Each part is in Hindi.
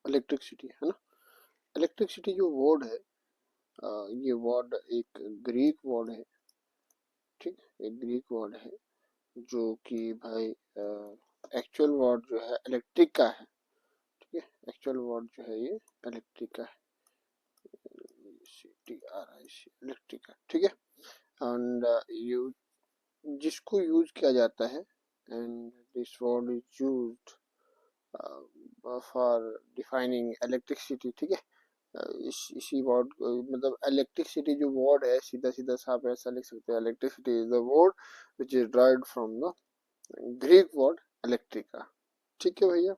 इलेक्ट्रिसिटी, है ना। इलेक्ट्रिसिटी जो वर्ड है, ये वर्ड एक ग्रीक वर्ड है, ठीक, एक ग्रीक वर्ड है जो कि भाई एक्चुअल वर्ड जो है इलेक्ट्रिक का है, ठीक है। एक्चुअल वर्ड जो है ये इलेक्ट्रिक का है, CTRIC इलेक्ट्रिक का, ठीक है। एंड यू जिसको यूज किया जाता है, and this word is used for defining electricity, ठीक है। इसी वर्ड मतलब इलेक्ट्रिसिटी जो वर्ड है, सीधा सीधा साफ ऐसा लिख सकते हैं, electricity is the word which is derived from the Greek word इलेक्ट्रिका, ठीक है भैया।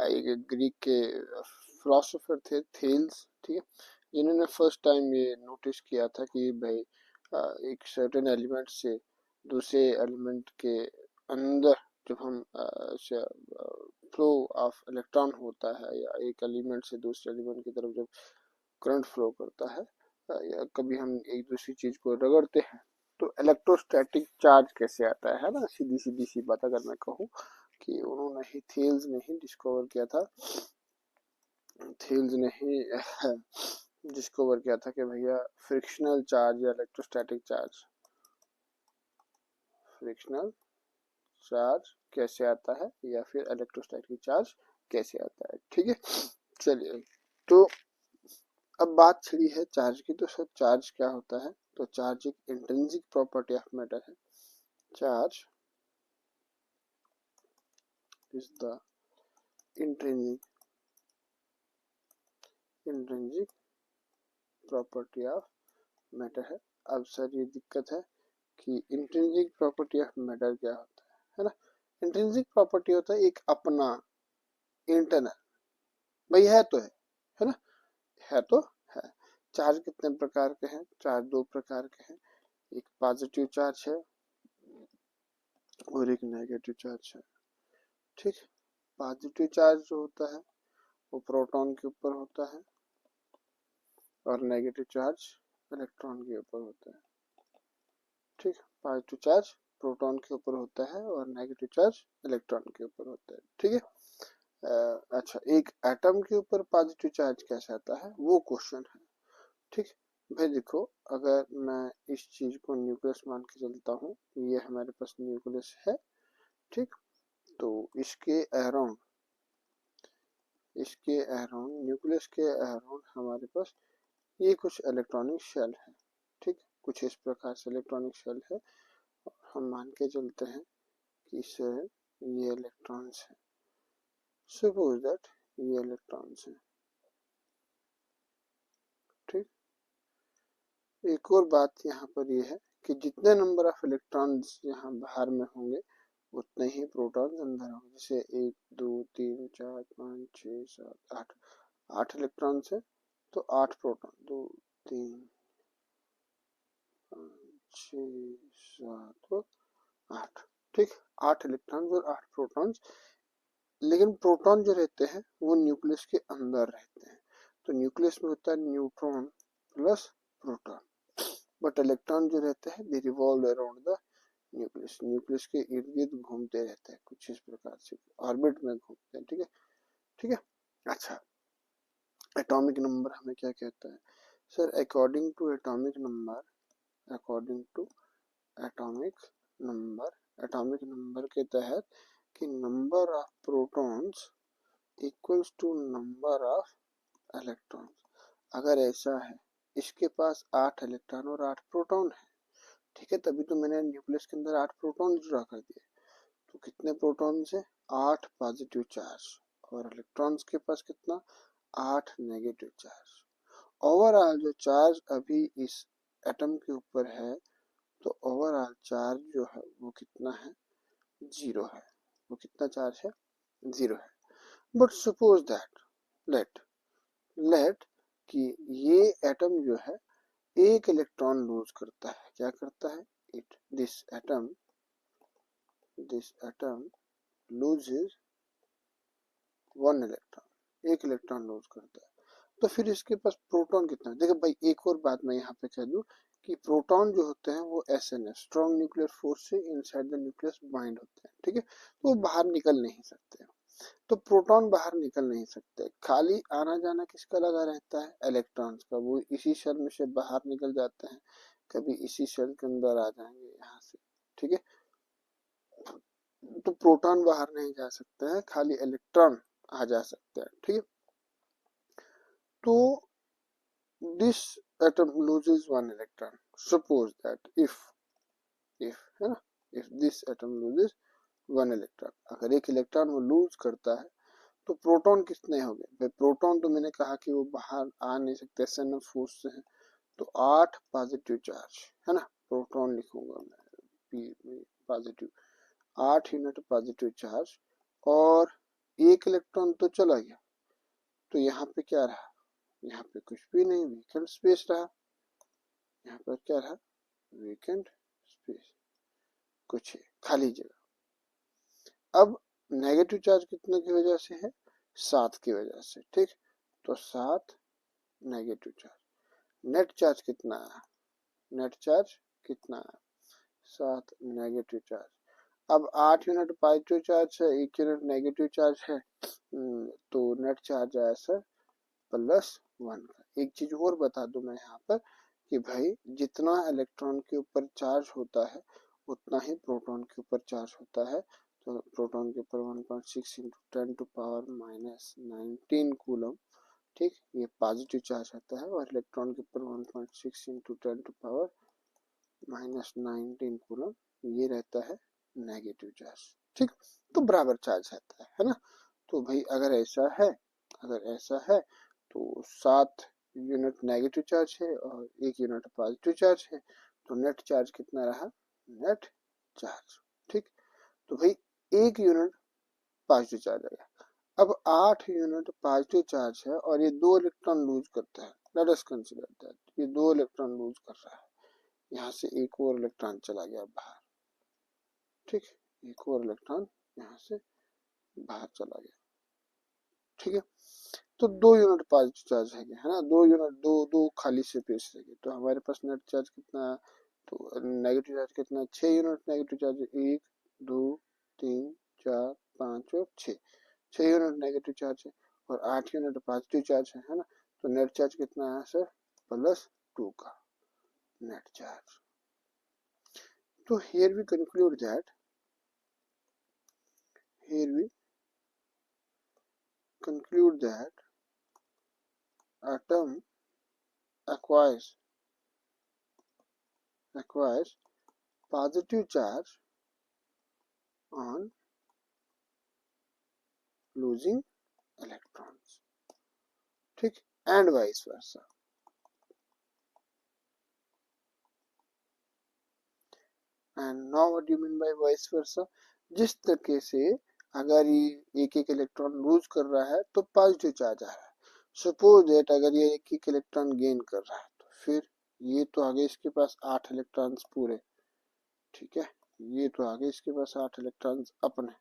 एक ग्रीक के फिलोसोफर थे थेल्स, ठीक है, जिन्होंने फर्स्ट टाइम ये नोटिस किया था कि भाई एक सर्टेन एलिमेंट से दूसरे एलिमेंट के अंदर जब हम फ्लो ऑफ इलेक्ट्रॉन होता है, या एक एलिमेंट से दूसरे एलिमेंट की तरफ जब करंट फ्लो करता है, या कभी हम एक दूसरी चीज को रगड़ते हैं, तो इलेक्ट्रोस्टैटिक चार्ज कैसे आता है ना। सीधी सीधी सी बात अगर मैं कहूँ कि उन्होंने ही थेल्स ने ही डिस्कवर किया था, थेल्स ने ही डिस्कवर किया था कि भैया फ्रिक्शनल चार्ज या इलेक्ट्रोस्टैटिक चार्ज, फ्रिक्शनल चार्ज कैसे आता है, या फिर इलेक्ट्रोस्टैटिक चार्ज कैसे आता है, ठीक है। चलिए, तो अब बात छिड़ी है चार्ज की, तो सर चार्ज क्या होता है। तो चार्ज एक इंट्रिंसिक प्रॉपर्टी ऑफ मैटर है। Charge is the intrinsic intrinsic property of matter है। अब सर ये दिक्कत है कि इंट्रिंसिक प्रॉपर्टी ऑफ मैटर क्या होता है ना। इंट्रिंसिक प्रॉपर्टी होता है एक अपना इंटरनल, भाई है ना, है तो है। चार्ज कितने प्रकार के हैं, चार्ज दो प्रकार के हैं, एक पॉजिटिव चार्ज है और एक नेगेटिव चार्ज है, ठीक। पॉजिटिव चार्ज जो होता है वो प्रोटॉन के ऊपर होता है, और नेगेटिव चार्ज इलेक्ट्रॉन के ऊपर होता है, ठीक। पॉजिटिव चार्ज प्रोटॉन के ऊपर होता है और नेगेटिव चार्ज इलेक्ट्रॉन के ऊपर होता है, ठीक है। अच्छा, एक एटम के ऊपर पॉजिटिव चार्ज कैसे आता है वो क्वेश्चन है, ठीक। भाई देखो, अगर मैं इस चीज को न्यूक्लियस मान के चलता हूँ, ये हमारे पास न्यूक्लियस है, ठीक। तो इसके अराउंड न्यूक्लियस के अराउंड हमारे पास ये कुछ इलेक्ट्रॉनिक शेल है, ठीक। कुछ इस प्रकार से इलेक्ट्रॉनिक शेल है, हम मान के चलते हैं कि सर ये इलेक्ट्रॉन्स है, सपोज दैट ये इलेक्ट्रॉन्स है, ठीक। एक और बात यहाँ पर ये है कि जितने नंबर ऑफ इलेक्ट्रॉन्स यहाँ बाहर में होंगे उतने ही प्रोटॉन्स अंदर होंगे। जैसे 1 2 3 4 5 6 7 8, 8 इलेक्ट्रॉन्स है तो 8 प्रोटॉन, 2 3 5 6 7 और 8, ठीक। 8 इलेक्ट्रॉन्स और 8 प्रोटॉन्स, लेकिन प्रोटॉन जो रहते हैं वो न्यूक्लियस के अंदर रहते हैं। तो न्यूक्लियस में होता है neutron plus proton, but electron जो रहते हैं दे revolve around the nucleus, nucleus के इर्द गिर्द घूमते रहते हैं, कुछ इस प्रकार से ऑर्बिट में घूमते हैं, ठीक है, ठीक है। अच्छा, एटॉमिक नंबर हमें क्या कहता है sir, according to atomic number, according to atomic atomic number के तहत कि number of protons equals to number of electrons. अगर ऐसा है, इसके पास 8 इलेक्ट्रॉन और 8 प्रोटॉन है, ठीक है, तभी तो मैंने न्यूक्लियस के अंदर 8 प्रोटॉन ड्रा कर दिए। तो कितने प्रोटॉन है, 8 पॉजिटिव चार्ज, और इलेक्ट्रॉन्स के पास कितना, 8 नेगेटिव चार्ज। ओवरऑल जो चार्ज अभी इस एटम के ऊपर है, तो ओवरऑल चार्ज जो है वो कितना है, 0 है। वो कितना चार्ज है, 0 है। But suppose that, let let कि ये एटम जो है एक इलेक्ट्रॉन लूज करता है, क्या करता है, it this atom loses 1 electron, एक इलेक्ट्रॉन लूज करता है। तो फिर इसके पास प्रोटॉन कितना है, देखो भाई एक और बात मैं यहाँ पे कह दूं कि प्रोटॉन जो होते हैं वो SN है, स्ट्रॉन्ग न्यूक्लियर फोर्स से इनसाइड द न्यूक्लियस बाइंड होते हैं, ठीक है, तो वो बाहर निकल नहीं सकते। तो प्रोटॉन बाहर निकल नहीं सकते, खाली आना जाना किसका लगा रहता है, इलेक्ट्रॉन्स का। वो इसी शेल में से बाहर निकल जाते हैं, कभी इसी शेल के अंदर आ जाएंगे यहाँ से, ठीक है। तो प्रोटॉन बाहर नहीं जा सकते हैं, खाली इलेक्ट्रॉन आ जा सकते हैं, ठीक है। तो this atom loses one electron, suppose that if है ना, if this atom loses one electron, अगर एक इलेक्ट्रॉन वो लूज करता है तो प्रोटॉन कितने हो गए भाई। प्रोटॉन तो मैंने कहा कि वो बाहर आ नहीं सकते, SN फोर्स से है, तो 8 पॉजिटिव चार्ज है ना, प्रोटॉन लिखूंगा मैं पॉजिटिव, 8 यूनिट पॉजिटिव चार्ज, और एक इलेक्ट्रॉन तो चला गया, तो यहाँ पे क्या रहा, यहाँ पे कुछ भी नहीं, वेकेंट स्पेस रहा। यहाँ पर क्या रहा, वेकेंट स्पेस, कुछ है खाली जगह। अब नेगेटिव चार्ज कितने की वजह से है, 7 की वजह से, ठीक। तो 7 नेगेटिव चार्ज, नेट चार्ज कितना है, नेट चार्ज कितना है, 7 नेगेटिव चार्ज। अब 8 यूनिट पॉजिटिव चार्ज है, 1 यूनिट नेगेटिव चार्ज है, तो नेट चार्ज आया सर +1 का। एक चीज और बता दूं मैं यहाँ पर कि भाई जितना इलेक्ट्रॉन के ऊपर चार्ज होता है उतना ही प्रोटॉन के ऊपर चार्ज होता है। तो प्रोटॉन के ऊपर 1.6 × 10⁻⁹ कूलम, ठीक, ये पॉजिटिव चार्ज आता है, और इलेक्ट्रॉन के ऊपर 1.6 × 10⁻⁹ कूलम ये रहता है नेगेटिव चार्ज, ठीक। तो बराबर चार्ज रहता है ना। तो भाई अगर ऐसा है, अगर ऐसा है तो 7 यूनिट नेगेटिव चार्ज है और 1 यूनिट पॉजिटिव चार्ज है, तो नेट चार्ज कितना रहा, नेट चार्ज, ठीक। तो भाई 1 यूनिट पॉजिटिव चार्ज आ गया। अब 8 यूनिट पॉजिटिव चार्ज है और ये 2 इलेक्ट्रॉन लूज करता है, लेट अस कंसीडर दैट ये 2 इलेक्ट्रॉन लूज कर रहा है, यहाँ से एक और इलेक्ट्रॉन चला गया बाहर, ठीक, एक और इलेक्ट्रॉन यहाँ से बाहर चला गया, ठीक है। तो 2 यूनिट पॉजिटिव चार्ज है ना, 2 यूनिट, दो खाली स्पेस रहेगी, तो हमारे पास नेट चार्ज कितना है, तो नेगेटिव चार्ज कितना है, 6 यूनिट नेगेटिव चार्ज, 1 2 3 4 5 और 6 यूनिट नेगेटिव चार्ज है, और 8 यूनिट पॉजिटिव चार्ज है ना। तो नेट चार्ज कितना है सर, +2 का नेट चार्ज। तो here we conclude that atom acquires positive charge on losing electrons, ठीक, and vice versa। And now what do you mean by vice versa? जिस तरीके से अगर ये एक एक इलेक्ट्रॉन लूज कर रहा है तो पॉजिटिव चार्ज आ रहा है, सपोज दैट अगर ये एक एक इलेक्ट्रॉन गेन कर रहा है तो फिर ये तो आगे इसके पास 8 इलेक्ट्रॉन्स पूरे, ठीक है, ये तो आगे इसके पास 8 इलेक्ट्रॉन्स अपने,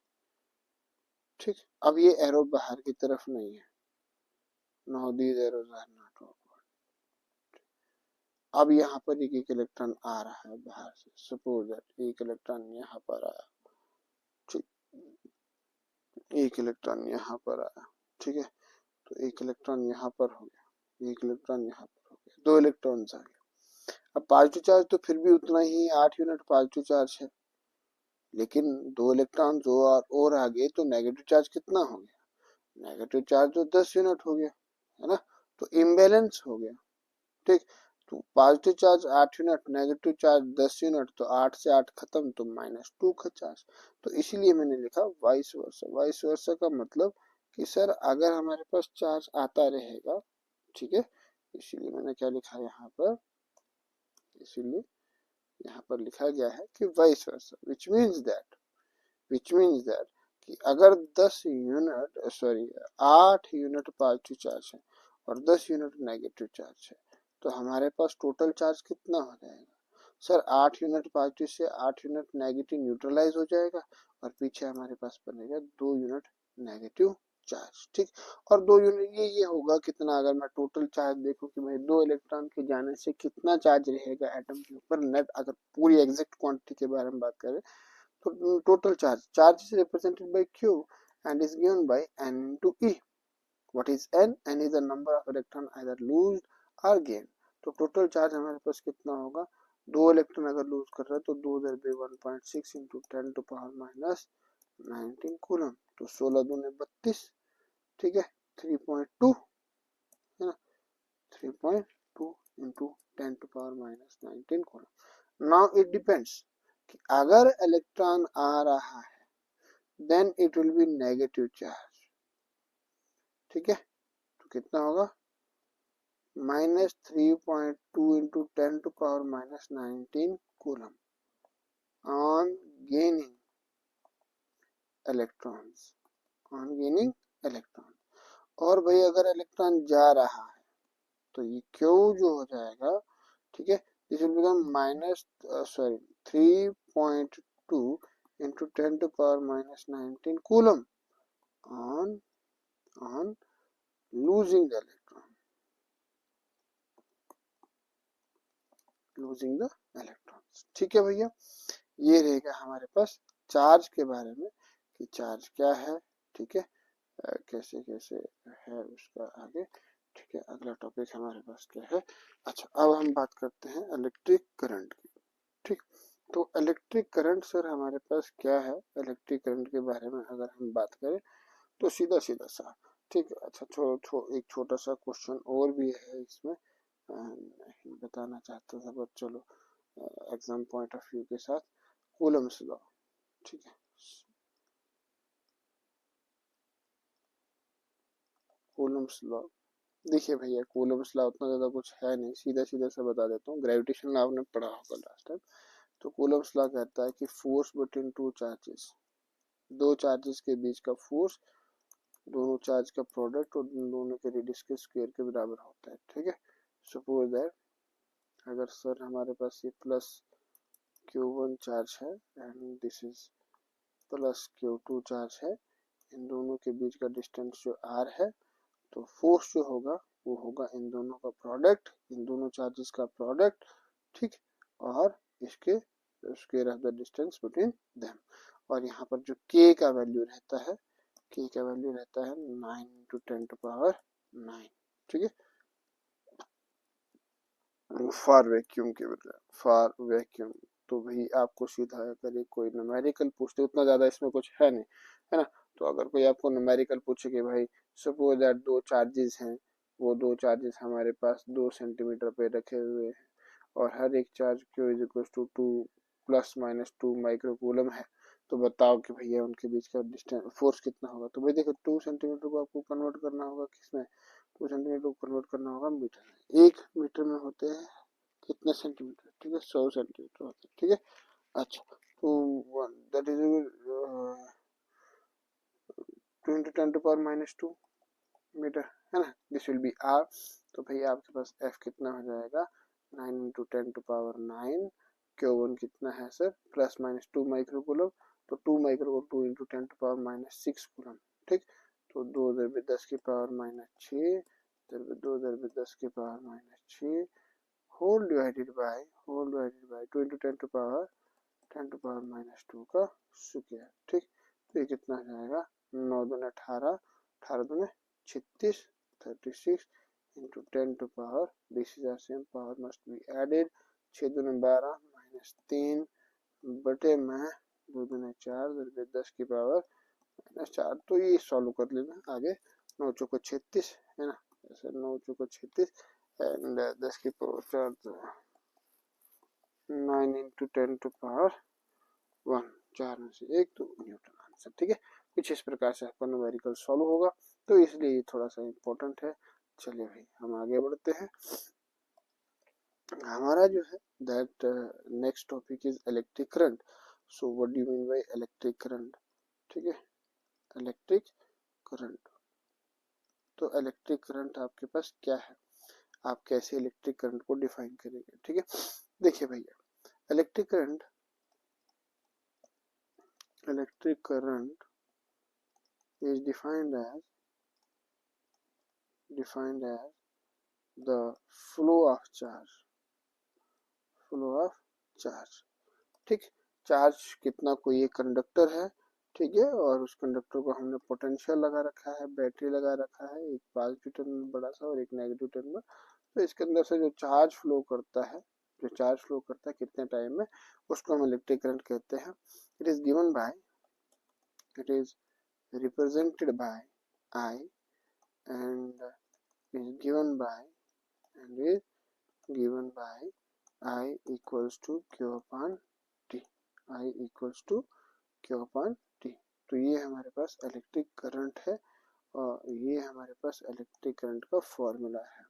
ठीक। अब ये एरो बाहर की तरफ नहीं है, now these arrows are not upward. अब यहाँ पर एक एक इलेक्ट्रॉन आ रहा है बाहर से, सपोज दैट एक इलेक्ट्रॉन यहाँ पर आया, ठीक, एक इलेक्ट्रॉन यहाँ पर आया, ठीक है, तो एक इलेक्ट्रॉन यहाँ पर हो गया, एक इलेक्ट्रॉन यहाँ पर हो गया, 2 इलेक्ट्रॉन्स आ गए। अब पॉजिटिव चार्ज तो फिर भी उतना ही 8 यूनिट पॉजिटिव चार्ज है, लेकिन 2 इलेक्ट्रॉन जो और आ गए तो नेगेटिव चार्ज कितना हो गया, नेगेटिव चार्ज तो 10 यूनिट हो गया, है ना, तो इम्बैलेंस हो गया, ठीक। तो positive charge 8 unit, negative charge 10 unit, तो 8 से 8 खत्म, तो -2 का चार्ज। तो इसीलिए मैंने लिखा वाइस वर्सा। वाइस वर्सा का मतलब कि सर अगर हमारे पास चार्ज आता रहेगा, ठीक है, इसीलिए मैंने क्या लिखा यहाँ पर, इसीलिए यहाँ पर लिखा गया है कि vice versa, which means that कि अगर 10 यूनिट 8 यूनिट पॉजिटिव चार्ज है और 10 यूनिट नेगेटिव चार्ज है, तो हमारे पास टोटल चार्ज कितना हो जाएगा सर, 8 यूनिट पॉजिटिव से 8 यूनिट नेगेटिव न्यूट्रलाइज हो जाएगा, और पीछे हमारे पास बनेगा 2 यूनिट नेगेटिव चार्ज, ठीक। और 2 यूनिट ये होगा कितना, अगर मैं टोटल चार्ज देखूं कि भाई 2 इलेक्ट्रॉन के जाने से कितना चार्ज रहेगा एटम के ऊपर नेट, अगर पूरी एग्जैक्ट क्वांटिटी के बारे में बात करें तो total charge is represented by Q, and is given by n into E. What is n? N is the number of electron either loosed or gained. तो टोटल चार्ज हमारे पास कितना होगा, 2 इलेक्ट्रॉन अगर लूज कर रहा है तो 2 दरबे 1.6 into 10 to power minus 19 coulomb, तो 16 दूने 32, ठीक है, 3.2 है ना, 3.2 into 10 to power minus 19 coulomb. Now it depends कि अगर इलेक्ट्रॉन आ रहा है then it will be negative charge, ठीक है, तो कितना होगा -3.2 into 10 to power minus 19 coulomb on gaining electrons, on gaining electron। और भाई अगर इलेक्ट्रॉन जा रहा है तो ये Q जो हो जाएगा, ठीक है, this will become -3.2 into 10 to power minus 19 coulomb on losing the electron, losing the electrons. ठीक है भैया, ये रहेगा हमारे पास चार्ज के बारे में कि चार्ज क्या है, ठीक है, कैसे कैसे है उसका आगे, ठीक है। अगला टॉपिक हमारे पास क्या है, अच्छा अब हम बात करते हैं इलेक्ट्रिक करंट की, ठीक। तो इलेक्ट्रिक करंट सर हमारे पास क्या है, इलेक्ट्रिक करंट के बारे में अगर हम बात करें तो सीधा सीधा सा, ठीक है। अच्छा एक छोटा सा क्वेश्चन और भी है इसमें, नहीं बताना चाहता था बट चलो एग्जाम पॉइंट ऑफ व्यू के साथ, कूलम्स लॉ, ठीक है, कूलम्स लॉ। देखिए भैया कूलम्स लॉ उतना ज्यादा कुछ है नहीं, सीधा सीधा सा बता देता हूँ, ग्रेविटेशन लॉ आपने पढ़ा होगा लास्ट टाइम। तो कूलम्स लॉ कहता है कि फोर्स बिटवीन टू चार्जेस, दो चार्जेस के बीच का फोर्स दोनों चार्ज का प्रोडक्ट और दोनों के रेडियस के स्क्वायर के बराबर होता है, ठीक है। सपोज दैट अगर सर हमारे पास ये प्लस Q1 चार्ज है and this is plus Q2 charge है, इन दोनों के बीच का डिस्टेंस जो r है, तो फोर्स जो होगा वो होगा इन दोनों का प्रोडक्ट, इन दोनों चार्जेस का प्रोडक्ट, ठीक, और इसके square of the distance between them. और यहाँ पर जो k का वैल्यू रहता है, k का वैल्यू रहता है 9 into 10 to power 9, ठीक है, फॉर वैक्यूम के बदले, फॉर वैक्यूम। तो भाई आपको सीधा अगर कोई न्यूमेरिकल पूछते, उतना ज्यादा इसमें कुछ है नहीं, है ना। तो अगर कोई आपको न्यूमेरिकल पूछे कि भाई सपोज दैट दो चार्जेस हैं, वो दो चार्जेस हमारे पास 2 सेंटीमीटर पे रखे हुए हैं और हर एक charge Q is equal to 2 ± 2 microcoulomb है, तो बताओ कि भैया उनके बीच का डिस्टेंस फोर्स कितना होगा। तो भाई देखो 2 सेंटीमीटर को आपको कन्वर्ट करना होगा किसमें, 2 सेंटीमीटर को कन्वर्ट करना होगा मीटर में, 1 मीटर में होते हैं कितने सेंटीमीटर, ठीक है, 100 सेंटीमीटर होते हैं, ठीक है। अच्छा तो that is 10 to power -2 metre, है ना, दिस विल बी आर। तो भाई आपके पास एफ कितना हो जाएगा, 9 into 10 to power 9, Q1 कितना है सर, ±2 माइक्रोकूलम, तो 2 micro 2 into 10 to power -6 coulomb, ठीक। तो 2 दरबे 10 की पावर -6 दरबे 2 दरबे 10 की power -6 whole divided by 2 into 10 to power -2 का स्क्वायर, ठीक। तो ये कितना हो जाएगा, 9 दूने 18, 18 दूने 36, 36 into 10 to power, this is the same power must be added, 6 दूने 12 -3 बटे में 2 दूने 4 दरबे 10 की पावर -4। तो ये सॉल्व कर लेना आगे, 9 चौको 36 है ना, ऐसे 9 चौको 36 एंड 10 की पावर 4 9 into 10 to power 1, 4 में से 1 तो न्यूटन आंसर, ठीक है। कुछ इस प्रकार से आपका न्यूमेरिकल सॉल्व होगा, तो इसलिए ये थोड़ा सा इम्पोर्टेंट है। चलिए भाई हम आगे बढ़ते हैं, हमारा जो है that next topic is electric current. So what do you mean by electric current, ठीक है, इलेक्ट्रिक करंट। तो इलेक्ट्रिक करंट आपके पास क्या है, आप कैसे इलेक्ट्रिक करंट को डिफाइन करेंगे, ठीक है। देखिए भैया electric current is defined as the flow of charge, ठीक। चार्ज कितना, कोई एक कंडक्टर है, ठीक है, और उस कंडक्टर को हमने पोटेंशियल लगा रखा है, बैटरी लगा रखा है, एक पॉजिटिव टर्मिनल बड़ा सा और एक नेगेटिव टर्मिनल। तो इसके अंदर से जो चार्ज फ्लो करता है, कितने टाइम में, उसको हम इलेक्ट्रिक करंट कहते हैं। It is given bye, it is represented by I and is given by I equals to Q upon T, I equals to Q upon T। तो ये हमारे पास इलेक्ट्रिक करंट है और ये हमारे पास इलेक्ट्रिक करंट का फॉर्मूला है।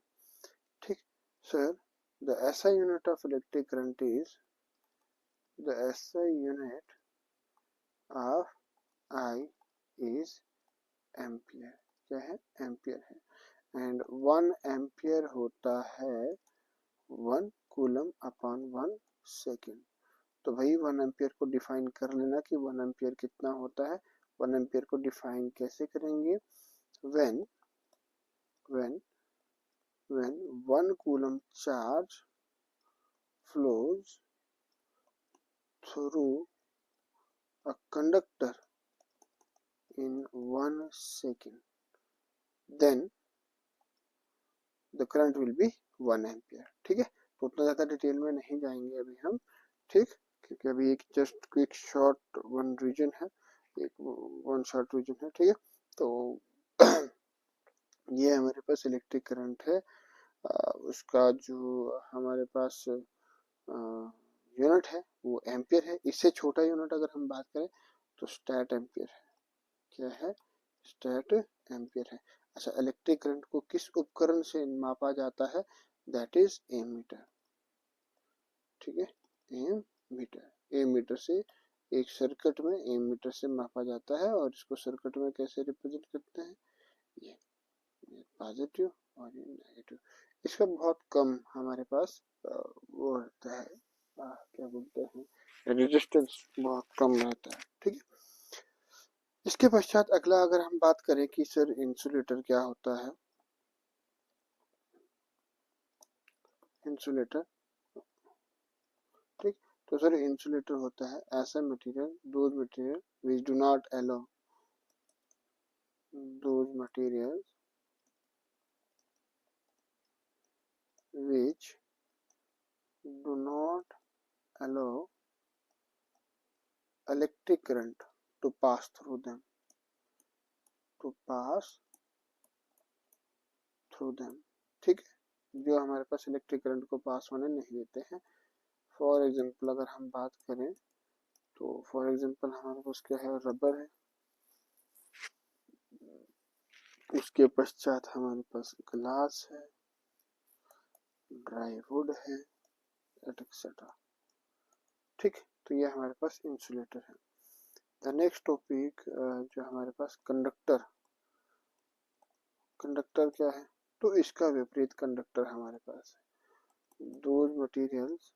ठीक sir, the SI unit of electric current is, the SI unit of I is ampere. क्या है? एम्पियर है। एंड 1 एम्पियर होता है 1 कूलम अपॉन 1 सेकेंड। तो भाई 1 एम्पियर को डिफाइन कर लेना कि 1 एम्पियर कितना होता है। 1 एम्पियर को डिफाइन कैसे करेंगे? when 1 coulomb charge flows through a conductor in 1 second, then the current will be 1 ampere. ठीक है, तो उतना ज़्यादा डिटेल में नहीं जाएंगे अभी हम, ठीक, क्योंकि अभी एक just quick short one reason है, वन शॉर्ट रीजन है। ठीक है, तो ये हमारे पास इलेक्ट्रिक करंट है। उसका जो हमारे पास यूनिट है वो एम्पियर है। इससे छोटा यूनिट अगर हम बात करें तो स्टैट एम्पियर है। क्या है? स्टैट एम्पियर है। अच्छा, इलेक्ट्रिक करंट को किस उपकरण से मापा जाता है? That is ammeter. ठीक है, एमीटर से एक सर्किट में एमीटर से मापा जाता है और इसको सर्किट में कैसे रिप्रेजेंट करते हैं? ये पॉजिटिव और ये नेगेटिव। इसका बहुत कम हमारे पास वो रहता है, क्या बोलते हैं, रेजिस्टेंस बहुत कम रहता है। ठीक है, इसके पश्चात अगला अगर हम बात करें कि सर इंसुलेटर क्या होता है। इंसुलेटर, ठीक, तो सर इंसुलेटर होता है ऐसा material, those material which do not allow, those materials which do not allow electric current to pass through them, ठीक है, जो हमारे पास इलेक्ट्रिक करंट को पास होने नहीं देते हैं। फॉर एग्जांपल अगर हम बात करें तो फॉर एग्जांपल हमारे पास क्या है? रबर है, उसके पश्चात हमारे पास ग्लास है, ड्राई वुड है, एटसेट्रा। ठीक, तो ये हमारे पास इंसुलेटर है। द नेक्स्ट टॉपिक जो हमारे पास कंडक्टर क्या है? तो इसका विपरीत कंडक्टर हमारे पास है। Those materials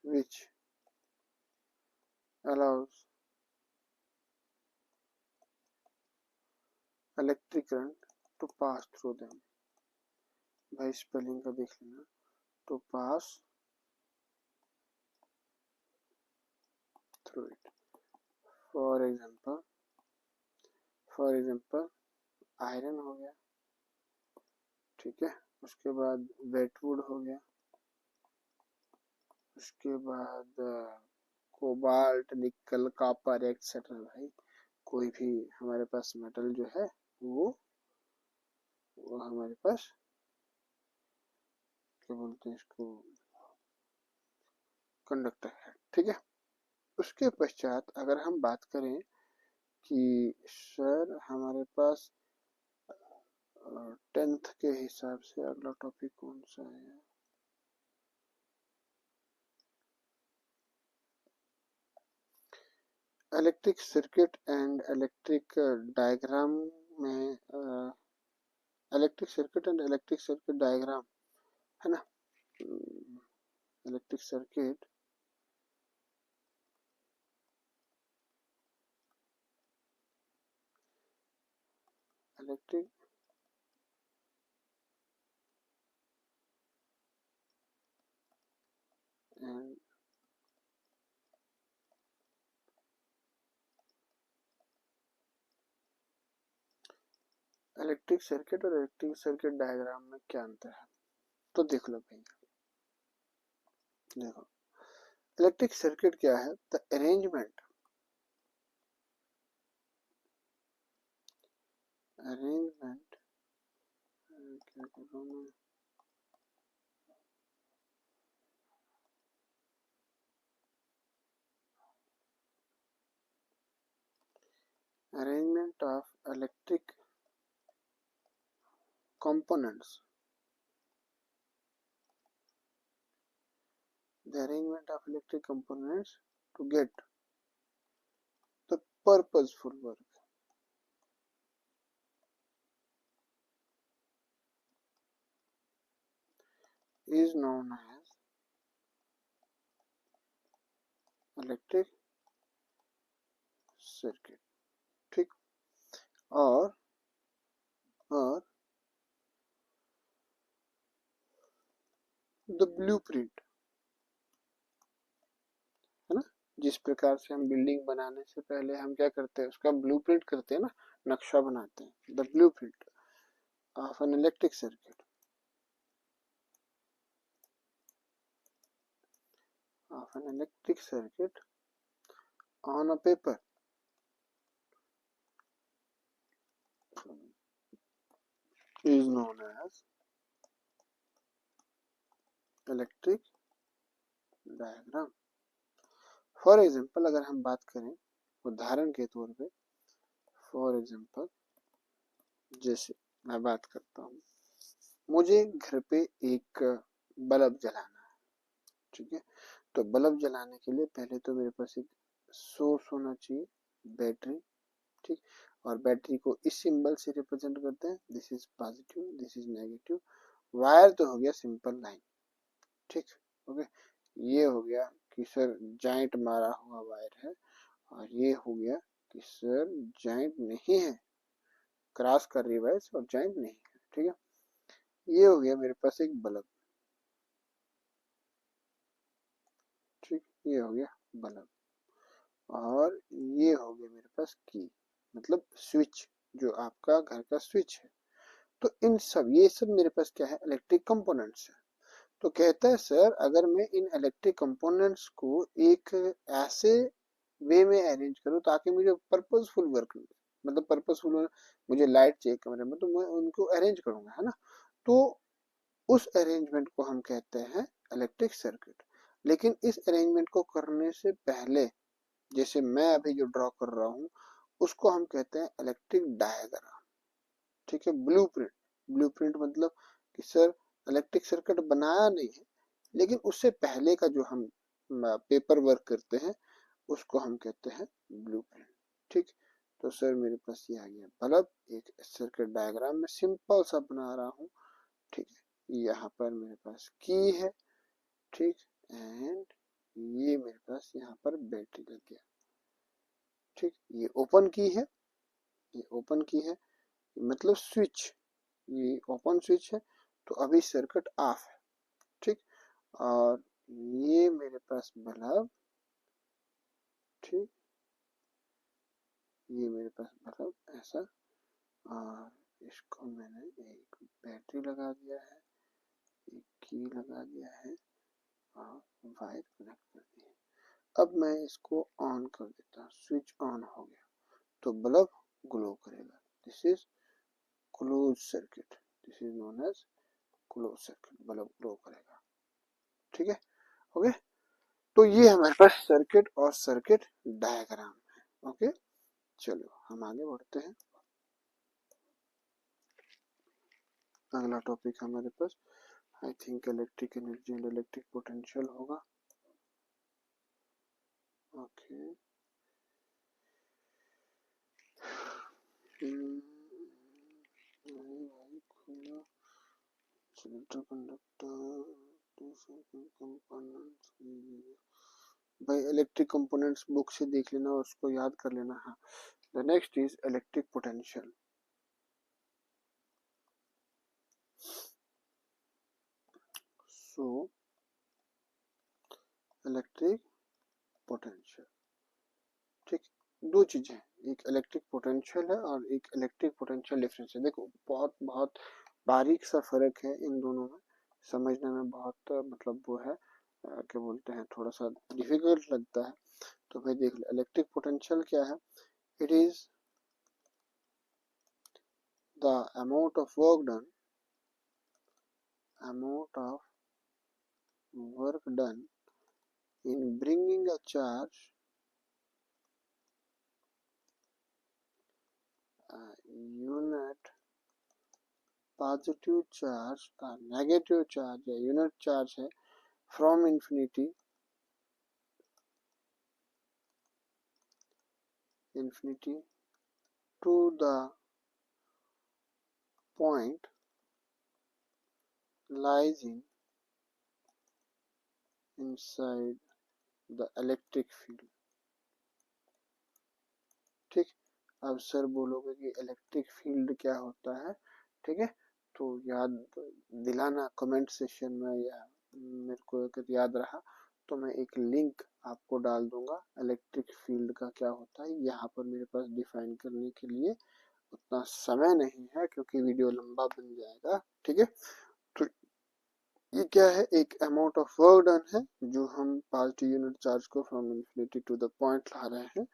which allows electric current to pass through them। भाई स्पेलिंग का देख लेना, to pass through it। For example iron हो गया, ठीक है, उसके बाद वेटवुड हो गया, उसके बाद कोबाल्ट, निकल, कॉपर एक्सेट्रा। भाई कोई भी हमारे पास मेटल जो है वो हमारे पास क्या बोलते हैं इसको, कंडक्टर है। ठीक है, उसके पश्चात अगर हम बात करें कि सर हमारे पास 10th के हिसाब से अगला टॉपिक कौन सा है? Electric circuit and electric diagram में electric circuit and electric circuit diagram है ना। Electric circuit electric and electric circuit और इलेक्ट्रिक सर्किट डायग्राम में क्या अंतर है, तो देख लो भैया। देखो, इलेक्ट्रिक सर्किट क्या है? द अरेंजमेंट क्या कर रहा हूँ मैं, arrangement of electric components, the arrangement of electric components to get the purposeful work is known as electric circuit। ठीक, और द ब्लूप्रिंट, है ना, जिस प्रकार से हम बिल्डिंग बनाने से पहले हम क्या करते हैं, उसका ब्लूप्रिंट करते हैं ना, नक्शा बनाते हैं। The blueprint of an electric circuit on a paper is known as electric diagram. For example अगर हम बात करें उदाहरण के तौर पे, फॉर एग्जाम्पल जैसे मैं बात करता हूँ, मुझे घर पे एक बल्ब जलाना है, ठीक है। तो बल्ब जलाने के लिए पहले तो मेरे पास एक सोर्स होना चाहिए, बैटरी, ठीक। और बैटरी को इस सिंबल से रिप्रेजेंट करते हैं, this is positive, this is negative. Wire तो हो गया सिंपल लाइन, ठीक, ओके। ये हो गया कि सर जॉइंट मारा हुआ वायर है, और ये हो गया कि सर जॉइंट नहीं है, क्रॉस कर रही वायर और जॉइंट नहीं है, ठीक है। ये हो गया मेरे पास एक बल्ब, ठीक, ये हो गया बल्ब। और ये हो गया मेरे पास की, मतलब स्विच, जो आपका घर का स्विच है। तो इन सब, ये सब मेरे पास क्या है, इलेक्ट्रिक कंपोनेंट्स है। तो कहता है सर अगर मैं इन इलेक्ट्रिक कंपोनेंट्स को एक ऐसे वे में अरेंज करूं ताकि मुझे पर्पसफुल वर्क, मतलब पर्पसफुल, मुझे लाइट चाहिए कमरे में, तो मैं उनको अरेंज करूंगा, है ना। तो उस अरेंजमेंट को हम कहते हैं इलेक्ट्रिक सर्किट। लेकिन इस अरेंजमेंट को करने से पहले, जैसे मैं अभी जो ड्रॉ कर रहा हूँ, उसको हम कहते हैं इलेक्ट्रिक डायग्राम, ठीक है। ब्लूप्रिंट, ब्लूप्रिंट मतलब कि सर इलेक्ट्रिक सर्किट बनाया नहीं है, लेकिन उससे पहले का जो हम पेपर वर्क करते हैं उसको हम कहते हैं ब्लूप्रिंट, ठीक। तो सर मेरे पास ये आ गया बल्ब, एक सर्किट डायग्राम में सिंपल सा बना रहा हूँ, ठीक है। यहाँ पर मेरे पास की है, ठीक, एंड ये मेरे पास यहाँ पर बैटरी लग गया, ठीक। ये ओपन की है, ये ओपन की है, मतलब स्विच, ये ओपन स्विच है, तो अभी सर्किट ऑफ है, ठीक। और ये मेरे पास बल्ब, ठीक, ये मेरे पास बल्ब ऐसा, और इसको मैंने एक बैटरी लगा दिया है, एक की लगा दिया है, और वायर कनेक्ट कर दी है। अब मैं इसको ऑन कर देता हूँ, स्विच ऑन हो गया, तो बल्ब ग्लो करेगा। This is close circuit, this is known as close circuit, bulb glow करेगा, ठीक है, ओके। तो ये हमारे पास सर्किट और सर्किट डायग्राम है, ओके। चलो हम आगे बढ़ते हैं। अगला टॉपिक हमारे पास I think electric energy and electric potential होगा, ओके। भाई इलेक्ट्रिक कंपोनेंट्स बुक से देख लेना और उसको याद कर लेना। हाँ, the next is electric potential. So electric potential, ठीक, दो चीजें हैं, एक इलेक्ट्रिक पोटेंशियल है और एक इलेक्ट्रिक पोटेंशियल डिफरेंस है। देखो बहुत बहुत बारीक सा फर्क है इन दोनों में, समझने में बहुत मतलब वो है क्या बोलते हैं, थोड़ा सा डिफिकल्ट लगता है। तो भाई देख लो इलेक्ट्रिक पोटेंशियल क्या है, it is the amount of work done, amount of work done in bringing a charge, unit positive charge का नेगेटिव चार्ज या यूनिट चार्ज है from infinity to the point lies inside the electric field. ठीक, अब सर बोलोगे कि इलेक्ट्रिक फील्ड क्या होता है, ठीक है, तो याद दिलाना कमेंट सेक्शन में, या मेरे को अगर याद रहा तो मैं एक लिंक आपको डाल दूंगा इलेक्ट्रिक फील्ड का क्या होता है। यहाँ पर मेरे पास डिफाइन करने के लिए उतना समय नहीं है क्योंकि वीडियो लंबा बन जाएगा, ठीक है। तो ये क्या है, एक अमाउंट ऑफ वर्क डन है जो हम पॉजिटिव यूनिट चार्ज को from infinity to the point ला रहे हैं,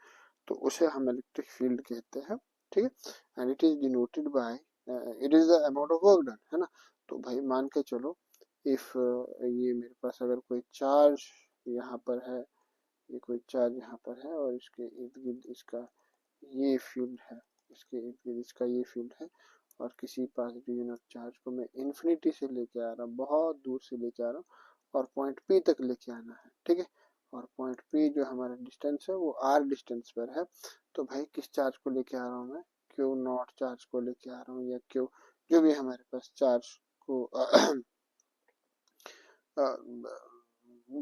तो उसे हम इलेक्ट्रिक फील्ड कहते हैं, ठीक है। And it is denoted bye, it is the amount of work done, है ना। तो भाई मान के चलो इफ ये मेरे पास अगर कोई चार्ज यहाँ पर है, ये कोई चार्ज यहाँ पर है और इसके इर्द गिर्द इसका ये फील्ड है, इसके इर्द गिर्द इसका ये फील्ड है, और किसी पॉजिटिव यूनिट चार्ज को मैं इन्फिनिटी से लेके आ रहा हूँ, बहुत दूर से लेके आ रहा हूँ और पॉइंट पी तक लेके आना है, ठीक है। और पॉइंट पी जो हमारा डिस्टेंस है वो आर डिस्टेंस पर है। तो भाई किस चार्ज को लेके आ रहा हूँ मैं, क्यू नॉट चार्ज को लेके आ रहा हूँ, या क्यू जो भी हमारे पास चार्ज को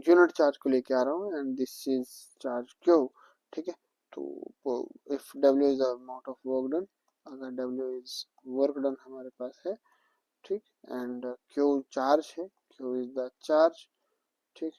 यूनिट चार्ज को लेके आ रहा हूँ, and this is charge Q, ठीक है। तो if W is the amount of work done, अगर डब्ल्यू इज वर्क डन हमारे पास है, ठीक, एंड क्यू चार्ज है, क्यू इज द चार्ज, ठीक,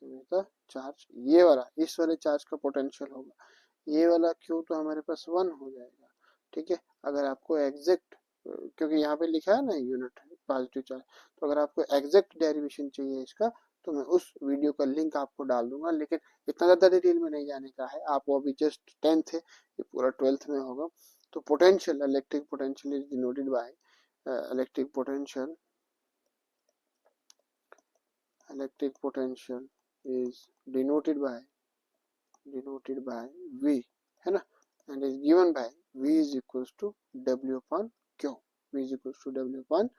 क्यू इज द चार्ज, ये वाला इस वाले चार्ज का पोटेंशियल होगा, ये वाला क्यू तो हमारे पास 1 हो जाएगा, ठीक है। अगर आपको एग्जैक्ट, क्योंकि यहाँ पे लिखा है ना यूनिट पॉजिटिव चार्ज, तो अगर आपको एग्जैक्ट डेरिवेशन चाहिए इसका तो मैं उस वीडियो का लिंक आपको डाल दूंगा, लेकिन इतना ज्यादा डिटेल में नहीं जाने का है, आपको अभी जस्ट 10th है, ये पूरा 12th में होगा। तो potential, electric potential is denoted by electric potential, electric potential is denoted by V, है ना, and is given by V is equals to W upon Q, V is equals to W upon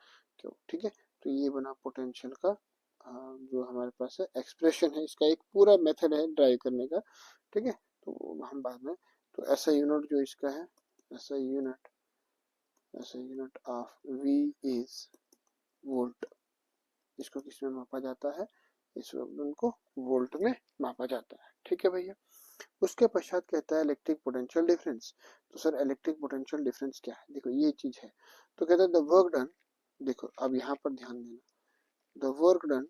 Q, ठीक है। तो ये बना पोटेंशियल का जो हमारे पास है एक्सप्रेशन है, इसका एक पूरा मेथड है ड्राइव करने का, ठीक है। तो हम बाद में, तो ऐसा यूनिट जो इसका है, ऐसा unit of V is volt, इसको किस में मापा जाता है, इस वर्कडन को वोल्ट में मापा जाता है, ठीक है भैया। उसके पश्चात कहता है इलेक्ट्रिक पोटेंशियल डिफरेंस। तो सर इलेक्ट्रिक पोटेंशियल डिफरेंस क्या है, देखो ये चीज है, तो कहता है द वर्क डन, देखो अब यहाँ पर ध्यान देना, the work done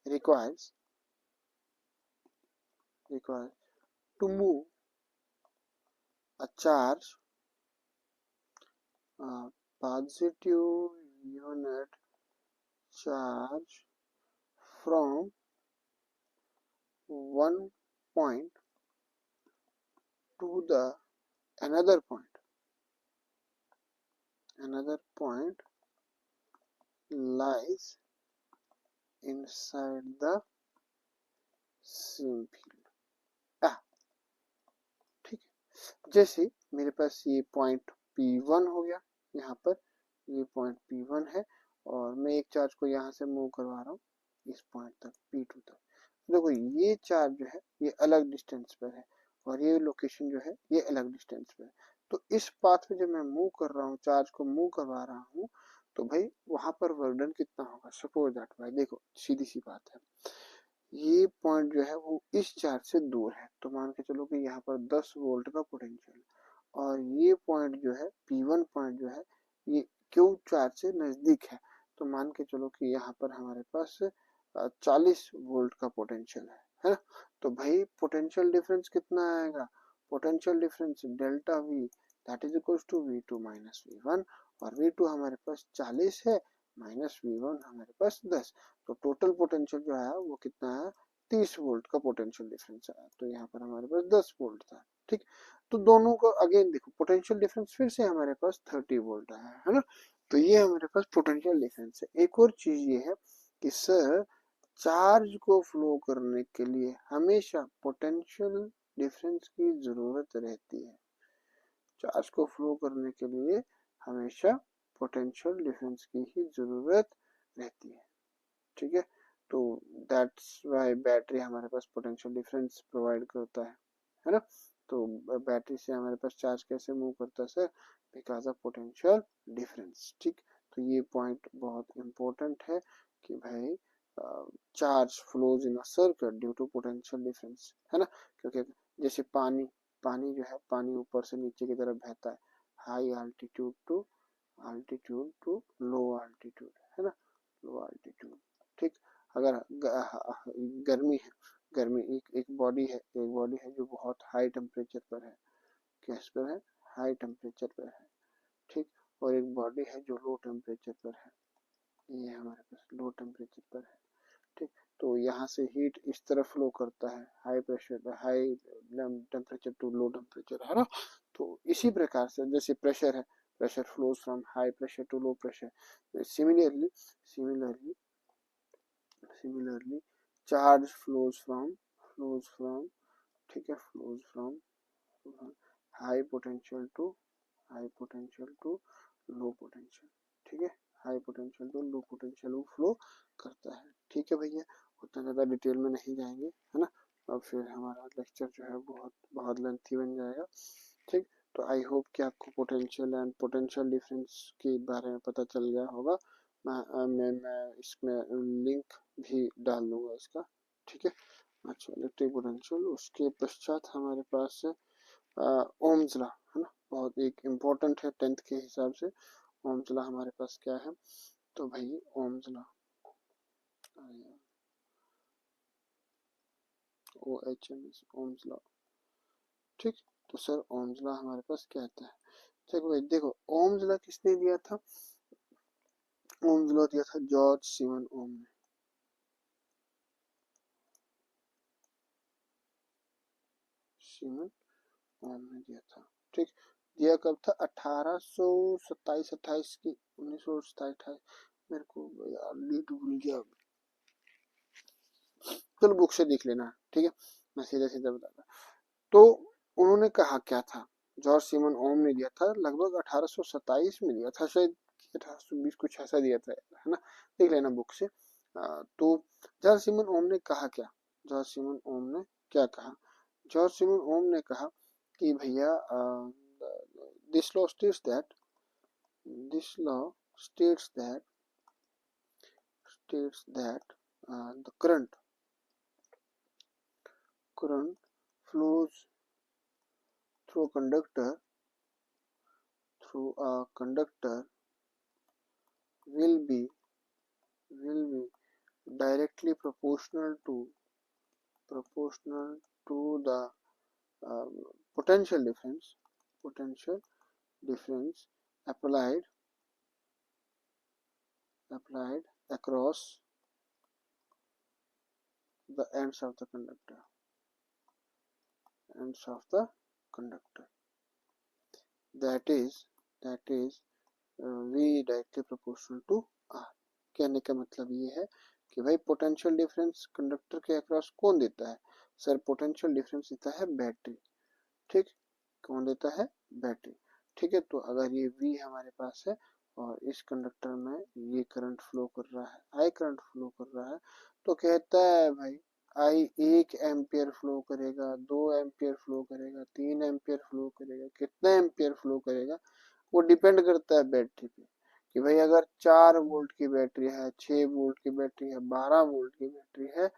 requires to move a charge, positive unit charge from one point to the another point lies inside the same field, ठीक है। जैसे मेरे पास ये पॉइंट P1 हो गया, यहाँ पर ये पॉइंट P1 है और मैं एक चार्ज को यहाँ से मूव करवा रहा हूँ इस पॉइंट तक P2 तक। देखो ये चार्ज जो है ये अलग डिस्टेंस पर है और ये लोकेशन जो है ये अलग डिस्टेंस पर है। तो इस पाथ में जब मैं मूव कर रहा हूँ, चार्ज को मूव करवा रहा हूँ, तो भाई वहां पर वर्क डन कितना होगा, सपोज दैट भाई देखो सीधी सी बात है, ये पॉइंट जो है वो इस चार्ज से दूर है, तो मान के चलो कि यहाँ पर 10 वोल्ट का पोटेंशियल, और ये पॉइंट जो है P1 पॉइंट जो है ये Q चार्ज से नजदीक है, तो मान के चलो कि यहाँ पर हमारे पास 40 वोल्ट का पोटेंशियल है, है ना। तो भाई पोटेंशियल डिफरेंस कितना आएगा, potential difference delta V that is equal to V2 minus V1, और V2 हमारे पास 40 है माइनस V1 हमारे पास 10, तो टोटल पोटेंशियल जो है वो कितना है, 30 वोल्ट का पोटेंशियल डिफरेंस आया, तो यहाँ पर हमारे पास 10 वोल्ट था। ठीक, तो दोनों को अगेन देखो पोटेंशियल डिफरेंस फिर से हमारे पास 30 वोल्ट आया है ना। तो ये हमारे पास पोटेंशियल डिफरेंस है। एक और चीज ये है कि सर चार्ज को फ्लो करने के लिए हमेशा पोटेंशियल डिफरेंस की जरूरत रहती है, चार्ज को फ्लो करने के लिए हमेशा पोटेंशियल डिफरेंस की ही जरूरत रहती है। ठीक है, तो दैट्स वाई बैटरी हमारे पास पोटेंशियल डिफरेंस प्रोवाइड करता है ना। तो बैटरी से हमारे पास चार्ज कैसे मूव करता है sir, because of potential difference. ठीक, तो ये पॉइंट बहुत इंपॉर्टेंट है कि भाई charge flows in a circuit due to potential difference, है ना। क्योंकि जैसे पानी, पानी जो है पानी ऊपर से नीचे की तरफ बहता है, high altitude to low altitude, है ना, लो अल्टीट्यूड। ठीक, अगर गर्मी है, गर्मी एक बॉडी है, एक बॉडी है जो बहुत हाई टेम्परेचर पर है, किस पर है, हाई टेम्परेचर पर है। ठीक, और एक बॉडी है जो लो टेम्परेचर पर है, ये हमारे पास लो टेम्परेचर पर है। ठीक, तो यहाँ से हीट इस तरफ फ्लो करता है, high pressure high temperature to low temperature, है ना। तो इसी प्रकार से जैसे प्रेशर है, pressure flows from high pressure to low pressure, similarly similarly similarly charge flows from ठीक है, flows from high potential to low potential. ठीक है, high potential to low potential वो फ्लो करता है। ठीक है भैया, उतना ज़्यादा डिटेल में नहीं जाएंगे, है ना, अब फिर हमारा लेक्चर जो है बहुत बहुत लेंथी बन जाएगा। ठीक, तो आई होप कि आपको पोटेंशियल एंड पोटेंशियल डिफरेंस के बारे में पता चल गया होगा। मैं इसमें लिंक भी डाल दूंगा इसका। ठीक है, अच्छा इलेक्ट्रिक पोटेंशियल, उसके पश्चात हमारे पास ओम्स लॉ, है ना, बहुत एक इम्पोर्टेंट है 10th के हिसाब से। ओम्स लॉ हमारे पास क्या है, तो भाई Ohm's law, OHMS Ohm's law. ठीक, तो सर ओम्स लॉ हमारे पास क्या आता है, देखो भाई देखो ओम्स लॉ किसने दिया था, ओम्स लॉ दिया था जॉर्ज सीमन ओम ने। सीमन ओम ने दिया था। ठीक, दिया कब था, 1827-28 की 1927-28, मेरे को यार डेट भूल गया, चलो बुक से देख लेना। ठीक है, मैं सीधे सीधे बताता। तो उन्होंने कहा क्या था, जॉर्ज सीमन ओम ने दिया था लगभग 1827 में दिया था शायद, 1820 कुछ ऐसा दिया था, है ना, देख लेना बुक से। तो जॉर्ज सीमन ओम ने कहा क्या, जॉर्ज सीमन ओम ने क्या कहा, जॉर्ज सीमन ओम ने कहा कि भैया this law states that this law states that the current flows through a conductor will be directly proportional to the um, potential difference applied across the ends of the conductor, that is V directly proportional to R। कहने का मतलब ये है कि भाई पोटेंशियल डिफरेंस कंडक्टर के अक्रॉस कौन देता है, सर पोटेंशियल डिफरेंस देता है बैटरी। ठीक, कौन देता है, बैटरी। ठीक है, तो अगर ये V हमारे पास है और इस कंडक्टर में ये करंट फ्लो कर रहा है, I करंट फ्लो कर रहा है, तो कहता है भाई I 1 एम्पियर फ्लो करेगा, 2 एम्पियर फ्लो करेगा, 3 एम्पियर फ्लो करेगा, कितना एम्पियर फ्लो करेगा वो डिपेंड करता है बैटरी पे, कि भाई अगर 4 वोल्ट की बैटरी है, 6 वोल्ट की बैटरी है, 12 वोल्ट की बैटरी है,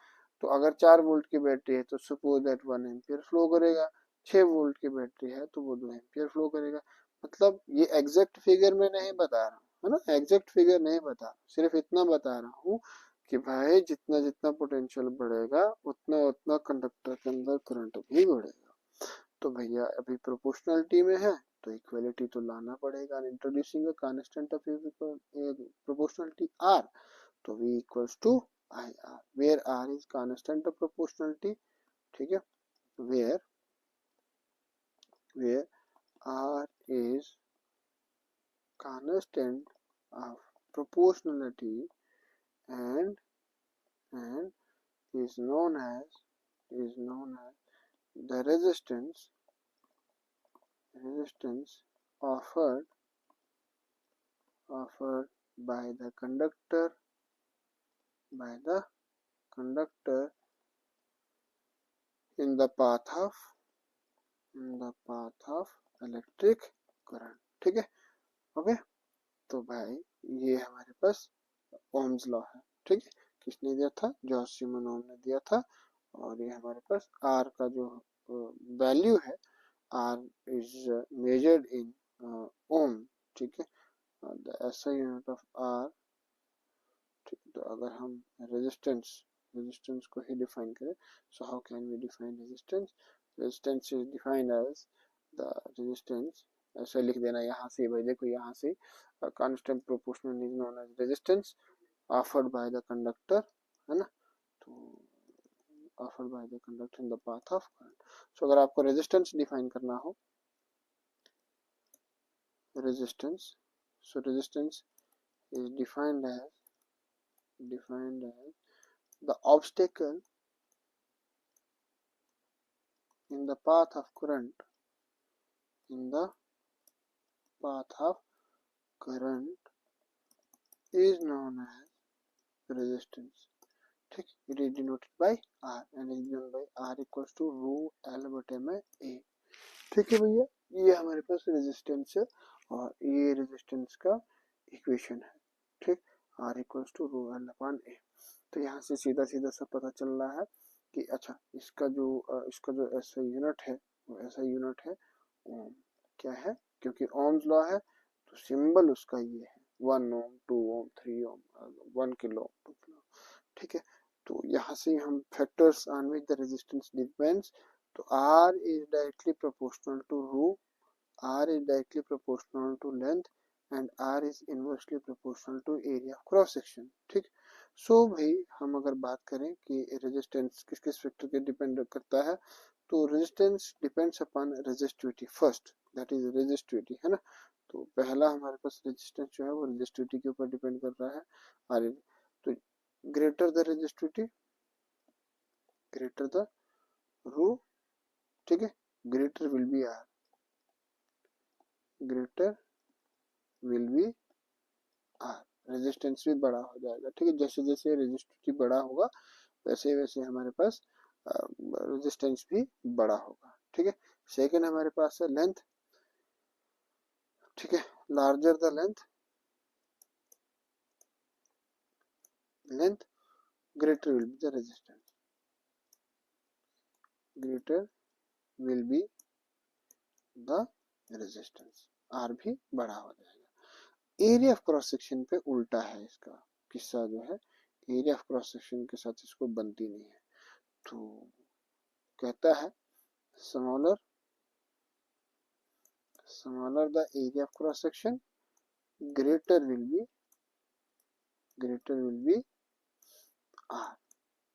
तो अगर 4 वोल्ट की बैटरी है तो सपोज दैट 1 एम्पियर फ्लो करेगा, 6 वोल्ट की बैटरी है तो वो 2 एम्पियर फ्लो करेगा। मतलब ये एग्जैक्ट फिगर में नहीं बता रहा हूँ, है ना, एग्जैक्ट फिगर नहीं बता, सिर्फ इतना बता रहा हूँ कि भाई जितना जितना पोटेंशियल बढ़ेगा उतना उतना कंडक्टर के अंदर करंट भी बढ़ेगा। तो भैया अभी प्रोपोर्शनलिटी में है तो इक्वलिटी तो लाना पड़ेगा। Introducing a constant of proportionality R, तो v equals to I R, where R is constant of proportionality. ठीक है, where r is constant of proportionality and is known as the resistance offered by the conductor in the path of electric current. ठीक है, ओके। तो भाई ये हमारे पास ओम्स लॉ है। ठीक है, किसने दिया था? जॉर्ज सिमन ओम ने दिया था। और ये हमारे पास आर का जो वैल्यू है, R is measured in ohm. ठीक है, the SI unit of R. ठीक है, तो अगर हम रेजिस्टेंस को ही डिफाइन करें, so how can we define resistance? Resistance is defined as the resistance, ऐसे लिख देना यहाँ से भाई, देखो यहाँ से constant proportional is known as resistance offered by the conductor, है ना। तो offered by the conductor in the path of current. So अगर आपको रेजिस्टेंस डिफाइन करना हो, resistance, so resistance is defined as the obstacle in the path of current is known as resistance. ठीक, it is denoted by R and is given by R equals to rho L बटे में A। ठीक है भैया, ये हमारे पास रेजिस्टेंस है और ये रेजिस्टेंस का इक्वेशन है। ठीक, R equals to rho L upon A। तो यहाँ से सीधा सीधा सब पता चल रहा है कि अच्छा इसका जो ऐसा यूनिट है वो ऐसा यूनिट है ओम। क्या है? क्योंकि ओम्स लॉ है तो सिंबल उसका ये है 1 ओम, 2 ओम, 3 ओम, 1 किलो ओम, 2 किलो। ठीक है, तो यहाँ से हम factors on which the resistance depends, तो R is directly proportional to rho, R is directly proportional to length and R is inversely proportional to area of cross section। ठीक, सो भाई हम अगर बात करें कि रेजिस्टेंस किस किस फैक्टर पे डिपेंड करता है, तो resistance depends upon resistivity first, that is resistivity, है ना। तो पहला हमारे पास रेजिस्टेंस जो है वो रेजिस्टिविटी के ऊपर डिपेंड कर रहा है। और तो greater the resistivity greater the rho, ठीक है, greater will be R, greater will be R, resistance भी बड़ा हो जाएगा। ठीक है, जैसे जैसे रेजिस्टिविटी बड़ा होगा वैसे वैसे हमारे पास रेजिस्टेंस भी बड़ा होगा। ठीक है, सेकंड हमारे पास है लेंथ। ठीक है, larger the length greater will be the resistance, greater will be the resistance, R भी बड़ा हो जाएगा। एरिया ऑफ क्रॉस सेक्शन पे उल्टा है इसका किस्सा जो है, एरिया ऑफ क्रॉस सेक्शन के साथ इसको बनती नहीं है। तो कहता है smaller the area of cross section greater will be R,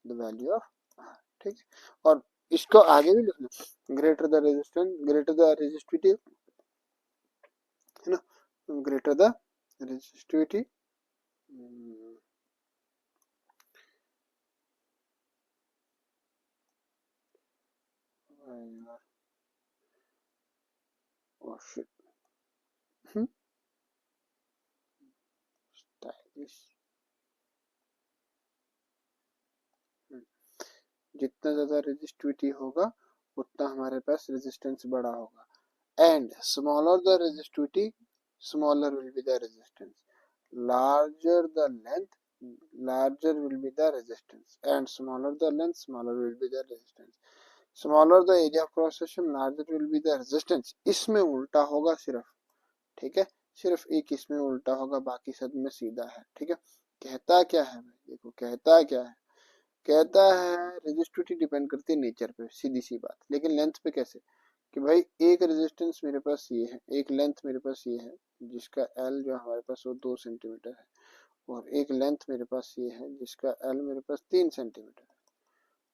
the value of R। ठीक है, और इसको आगे भी लिखना, greater the resistance, greater the resistivity, है ना, greater the resistivity oh shit stylish, जितना ज्यादा रेजिस्टिविटी होगा उतना हमारे पास रेजिस्टेंस बड़ा होगा। And smaller the resistivity smaller will be the resistance, larger the length larger will be the resistance, and smaller the length smaller will be the resistance, smaller the area of cross section larger will be the resistance। इसमें उल्टा होगा सिर्फ, ठीक है, सिर्फ एक इसमें उल्टा होगा, बाकी सब में सीधा है। ठीक है, कहता क्या है भाई, देखो कहता क्या है, कहता है रेजिस्टिविटी डिपेंड करती है नेचर पे, सीधी सी बात। लेकिन लेंथ पे कैसे, कि भाई एक रेजिस्टेंस मेरे पास ये है, एक लेंथ मेरे पास ये है जिसका एल जो हमारे पास वो 2 सेंटीमीटर है, और एक लेंथ मेरे पास ये है जिसका एल मेरे पास 3 सेंटीमीटर है।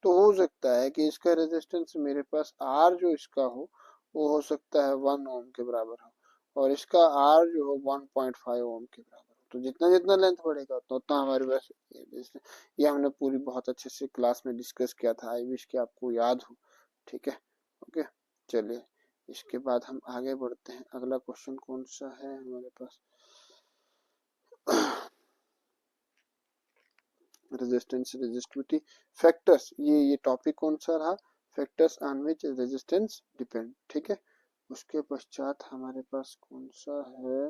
तो हो सकता है कि इसका रेजिस्टेंस मेरे पास आर जो इसका वो हो सकता है 1 ओम के बराबर हो, और इसका आर जो हो 1.5 ओम के बराबर हो। तो जितना जितना लेंथ बढ़ेगा उतना उतना हमारे पास ये हमने पूरी बहुत अच्छे से क्लास में डिस्कस किया था, आई विश कि आपको याद हो। ठीक है, ओके, चलिए इसके बाद हम आगे बढ़ते हैं। अगला क्वेश्चन कौन सा है हमारे पास, रेजिस्टेंस रेजिस्टिविटी फैक्टर्स, ये टॉपिक कौन सा रहा, factors on which resistance depend. ठीक है, उसके पश्चात हमारे पास कौन सा है,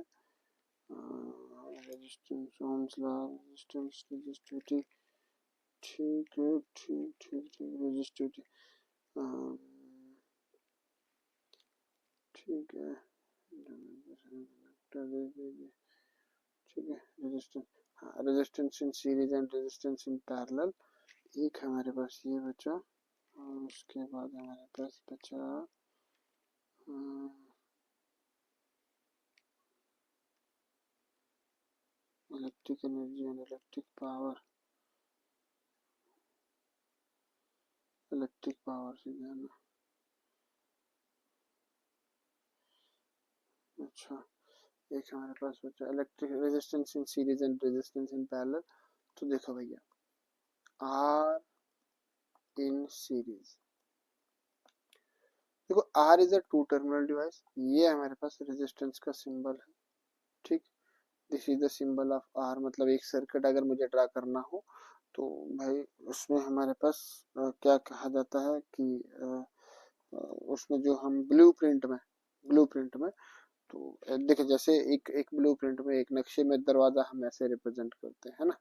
resistance Ohm's law, resistance resistivity. ठीक है, ठीक ठीक ठीक, रेजिस्टिविटी, ठीक है, ठीक है, रेजिस्टेंस, हाँ resistance in series and resistance in parallel, एक हमारे पास ये बचा, और उसके बाद हमारे पास बचा electric energy and electric power, electric power से जाना। अच्छा, एक हमारे पास बचा electric resistance in series and resistance in parallel. तो देखो भैया, आर इन सीरीज, देखो R is a two terminal device, ये हमारे पास रेजिस्टेंस का सिंबल है। ठीक, this is the symbol of R, मतलब एक सर्किट अगर मुझे ड्रा करना हो तो भाई उसमें हमारे पास क्या कहा जाता है कि उसमें जो हम ब्लूप्रिंट में तो देखिए जैसे एक एक ब्लूप्रिंट में एक नक्शे में दरवाजा हम ऐसे रिप्रेजेंट करते हैं ना,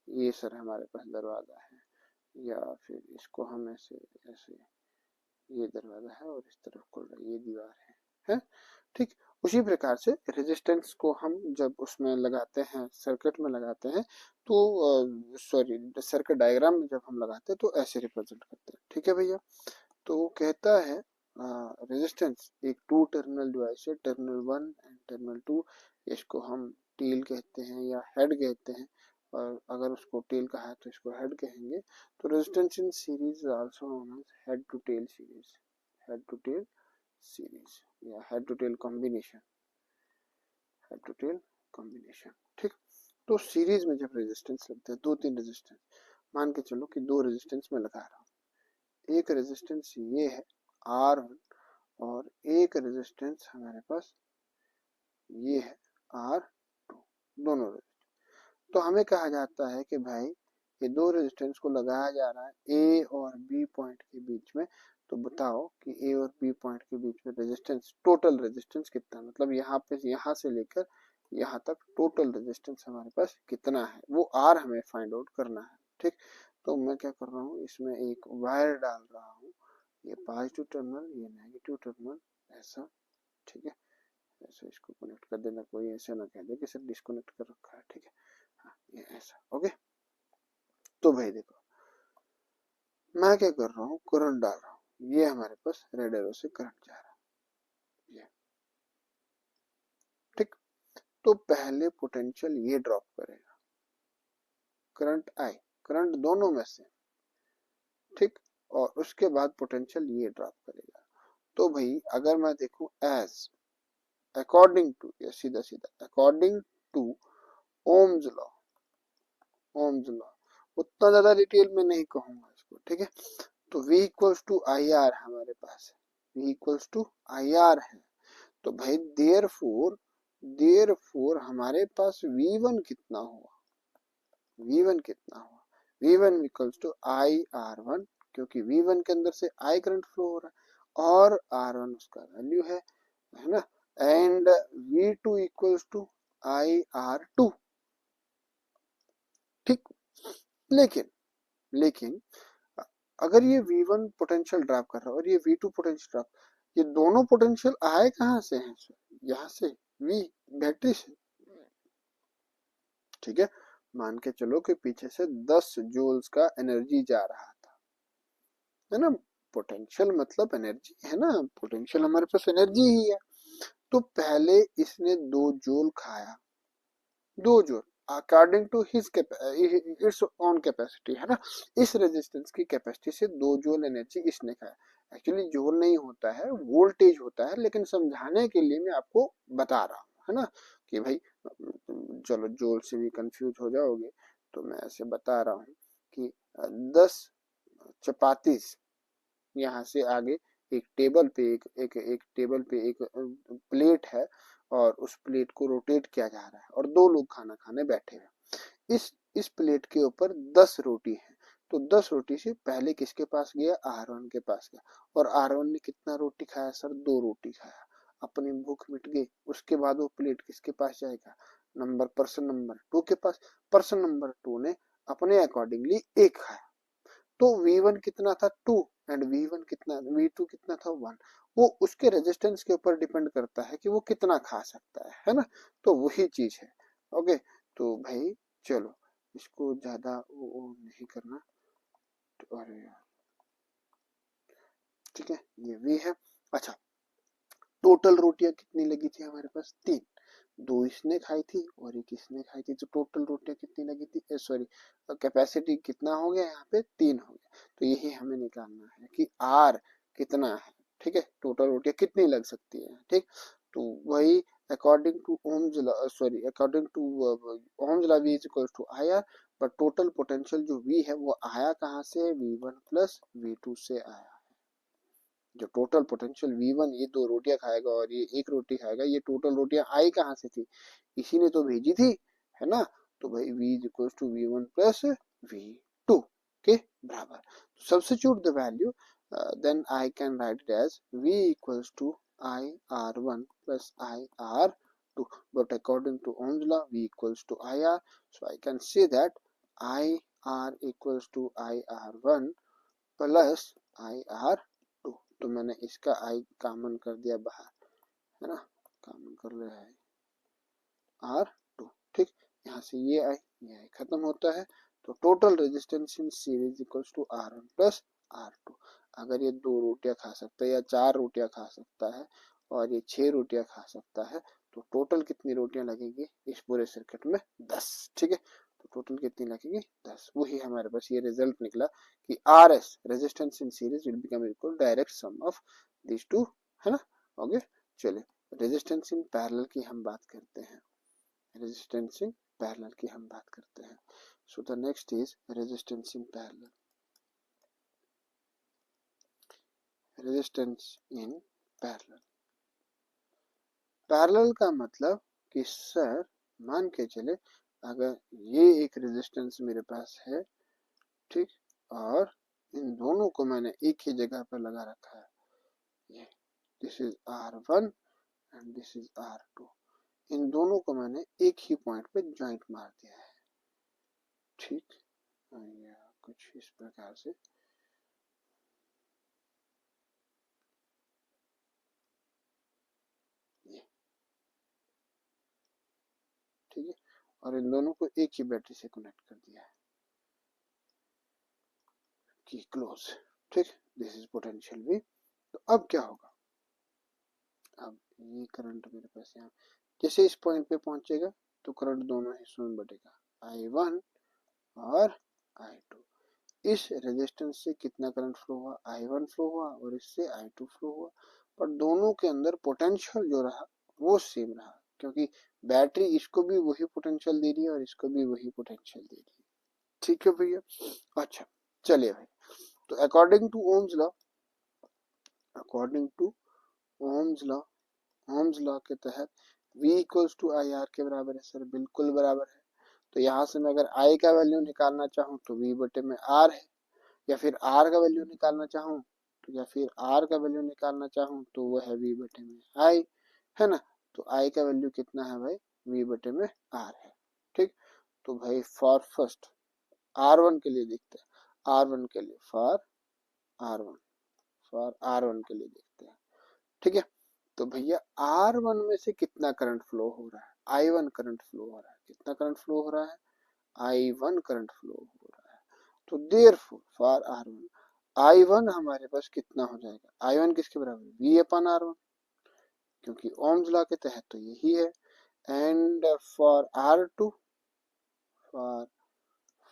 ये सर हमारे पास दरवाजा है, या फिर इसको हम ऐसे ऐसे, ये दरवाजा है और इस तरफ खुल रहा है, ये दीवार है? ठीक, उसी प्रकार से रेजिस्टेंस को हम जब उसमें लगाते हैं, सर्किट में लगाते हैं, तो सॉरी सर्किट डायग्राम में जब हम लगाते हैं तो ऐसे रिप्रेजेंट करते हैं। ठीक है भैया, तो वो कहता है रेजिस्टेंस एक टू टर्मिनल डिवाइस है, टर्मिनल 1 एंड टर्मिनल 2, इसको हम टेल कहते हैं या हेड कहते हैं, और अगर उसको टेल कहा है तो इसको हेड कहेंगे। तो resistance in series also known as head to tail series, head to tail series या head to tail combination, head to tail combination. ठीक, तो सीरीज में जब रेजिस्टेंस लगते हैं, दो तीन रेजिस्टेंस, मान के चलो कि दो रेजिस्टेंस में लगा रहा हूँ, एक रेजिस्टेंस ये है R1 और एक रेजिस्टेंस हमारे पास ये है R2, दोनों रेजिस्टेंस। तो हमें कहा जाता है कि भाई ये दो रेजिस्टेंस को लगाया जा रहा है ए और बी पॉइंट के बीच में, तो बताओ कि ए और बी पॉइंट के बीच में रेजिस्टेंस, टोटल रेजिस्टेंस कितना, मतलब यहाँ पे यहाँ से लेकर यहाँ तक टोटल रेजिस्टेंस हमारे पास कितना है, वो आर हमें फाइंड आउट करना है। ठीक, तो मैं क्या कर रहा हूँ, इसमें एक वायर डाल रहा हूँ, ये पॉजिटिव टर्मिनल, ये नेगेटिव टर्मिनल, ऐसा। ठीक है, ऐसे इसको कनेक्ट कर देना, कोई ऐसा ना कह दे कि सर डिस्कनेक्ट कर रखा है। ठीक है, हाँ ये ऐसा, ओके। तो भाई देखो मैं क्या कर रहा हूँ, करंट डाल रहा हूँ, ये हमारे पास रेड एरो से करंट जा रहा है ये। ठीक, तो पहले पोटेंशियल ये ड्रॉप करेगा, करंट आई, करंट दोनों में से। ठीक, और उसके बाद पोटेंशियल ये ड्रॉप करेगा। तो भाई अगर मैं देखूं एज अकॉर्डिंग टू, या सीधा सीधा according to Ohm's law, Ohm's law, उतना ज्यादा डिटेल में नहीं कहूंगा इसको। ठीक है, तो V equals to I R हमारे पास है, V equals to I R है। तो भाई देयरफॉर हमारे पास V1 कितना हुआ, V1 कितना हुआ, V1 equals to I R one, क्योंकि V1 के अंदर से I करंट फ्लो हो रहा है और R1 उसका वैल्यू है ना, and V2 equals to I R two. ठीक, लेकिन लेकिन अगर ये V1 पोटेंशियल ड्रॉप कर रहा है और ये V2 पोटेंशियल ड्रॉप, ये दोनों पोटेंशियल आए कहां से हैं, यहाँ से V बैटरी से। ठीक है, मान के चलो कि पीछे से 10 जूल्स का एनर्जी जा रहा था, है ना। पोटेंशियल मतलब एनर्जी है ना, पोटेंशियल हमारे पास एनर्जी ही है। तो पहले इसने 2 जूल खाया, 2 joule according to his its own capacity, है ना। इस रेजिस्टेंस की कैपेसिटी से 2 जूल एनर्जी इसने खाया। एक्चुअली जूल नहीं होता है, वोल्टेज होता है, लेकिन समझाने के लिए मैं आपको बता रहा हूँ, है ना, कि भाई चलो जूल से भी कंफ्यूज हो जाओगे, तो मैं ऐसे बता रहा हूँ कि 10 चपातीस यहाँ से आगे एक टेबल पे एक टेबल पे एक प्लेट है, और उस प्लेट को रोटेट किया जा रहा है और 2 लोग खाना खाने बैठे हैं। इस प्लेट के ऊपर 10 रोटी है, तो 10 रोटी से पहले किसके पास गया, आर वन के पास गया, और आर वन ने कितना रोटी खाया सर, 2 रोटी खाया। अपनी भूख मिट गई। उसके बाद वो प्लेट किसके पास जाएगा, पर्सन नंबर 2 के पास। पर्सन नंबर 2 ने अपने अकॉर्डिंगली 1 खाया, तो V1 कितना था 2, एंड V1 कितना, V2 कितना था 1। वो उसके रेजिस्टेंस के ऊपर डिपेंड करता है कि वो कितना खा सकता है ना। तो वही चीज है। ओके, तो भाई चलो इसको ज्यादा वो नहीं करना, तो अरे यार, ठीक है, ये V है। अच्छा, टोटल रोटियां कितनी लगी थी हमारे पास, 3। 2 इसने खाई थी और 1 इसने खाई थी, तो टोटल रोटियां कितनी लगी थी, सॉरी कैपेसिटी कितना हो गया यहाँ पे, 3 हो गया। तो यही हमें निकालना है कि आर कितना है, ठीक है, टोटल रोटियां कितनी लग सकती है, ठीक। तो वही according to Ohm's law, sorry according to Ohm's law V is equal to I R, पर टोटल पोटेंशियल जो V है वो आया कहाँ से, V1 प्लस V2 से आया। जो टोटल पोटेंशियल V1, ये 2 रोटियां खाएगा और ये 1 रोटी खाएगा, ये टोटल रोटियां आई कहाँ से थी, इसी ने तो भेजी थी, है ना। तो भाई V is equal to V1 plus V2 के बराबर। Substitute the value, then I can write it as V equals to IR1 plus IR2, but according to Ohm's law V equals to IR, so I can say that IR equals to IR1 plus IR2। तो मैंने इसका I कॉमन कर दिया बाहर, है ना, कॉमन कर ले है R2, ठीक। यहाँ से ये I खत्म होता है, तो total resistance in series equals to R1 plus R2। अगर ये 2 रोटियां खा सकता है या 4 रोटियां खा सकता है और ये 6 रोटियां खा सकता है, तो टोटल कितनी रोटियां लगेगी इस पूरे सर्किट में, 10, ठीक है। तो टोटल कितनी लगेगी, 10। वही हमारे पास ये रिजल्ट निकला कि RS resistance in series will become equal direct sum of this two, है ना। ओके, चलिए रेजिस्टेंस इन पैरेलल की हम बात करते हैं, रेजिस्टेंस इन पैरेलल की हम बात करते हैं। So the next is resistance in parallel. Resistance in parallel, parallel का मतलब कि सर मान के चले अगर ये एक रेजिस्टेंस मेरे पास है, ठीक, और इन दोनों को मैंने एक ही जगह पर लगा रखा है, ये this is R1 and this is R2, इन दोनों को मैंने एक ही पॉइंट पे ज्वाइंट मार दिया है, ठीक, या कुछ इस प्रकार से। ये ठीक है, और इन दोनों को एक ही बैटरी से कनेक्ट कर दिया है कि क्लोज, ठीक। This is potential V। तो अब क्या होगा, अब ये करंट मेरे पास यहाँ जैसे इस पॉइंट पे पहुंचेगा तो करंट दोनों हिस्सों में बटेगा, I1 और I2। इस रेजिस्टेंस से कितना करंट फ्लो हुआ, I1 फ्लो हुआ और इससे I2 फ्लो हुआ, पर दोनों के अंदर पोटेंशियल जो रहा वो सेम रहा, क्योंकि बैटरी इसको भी वही पोटेंशियल दे रही है और इसको भी वही पोटेंशियल दे रही है, ठीक है भैया। अच्छा चलिए भाई, तो according to Ohm's law, according to Ohm's law, Ohm's law के तहत V equals to I R के बराबर है सर, बिल्कुल बराबर है। तो यहाँ से मैं अगर I का वैल्यू निकालना चाहूँ तो V बटे में R है, या फिर R का वैल्यू निकालना चाहूँ तो, या फिर R का वैल्यू निकालना चाहूँ तो वो है V बटे में I, है ना। तो I का वैल्यू कितना है भाई, V बटे में R है, ठीक। तो भाई फॉर फर्स्ट R1 के लिए देखते हैं, R1 के लिए फॉर R1, फॉर R1 के लिए देखते हैं, ठीक है। तो भैया R1 में से कितना करंट फ्लो हो रहा है, I1 करंट फ्लो हो रहा है, कितना करंट फ्लो हो रहा है, I1 करंट फ्लो हो रहा है। तो देयरफॉर फॉर R1 I1 हमारे पास कितना हो जाएगा, I1 किसके बराबर, V अपन R1, क्योंकि ओम्स लॉ के तहत तो यही है। And for R2 for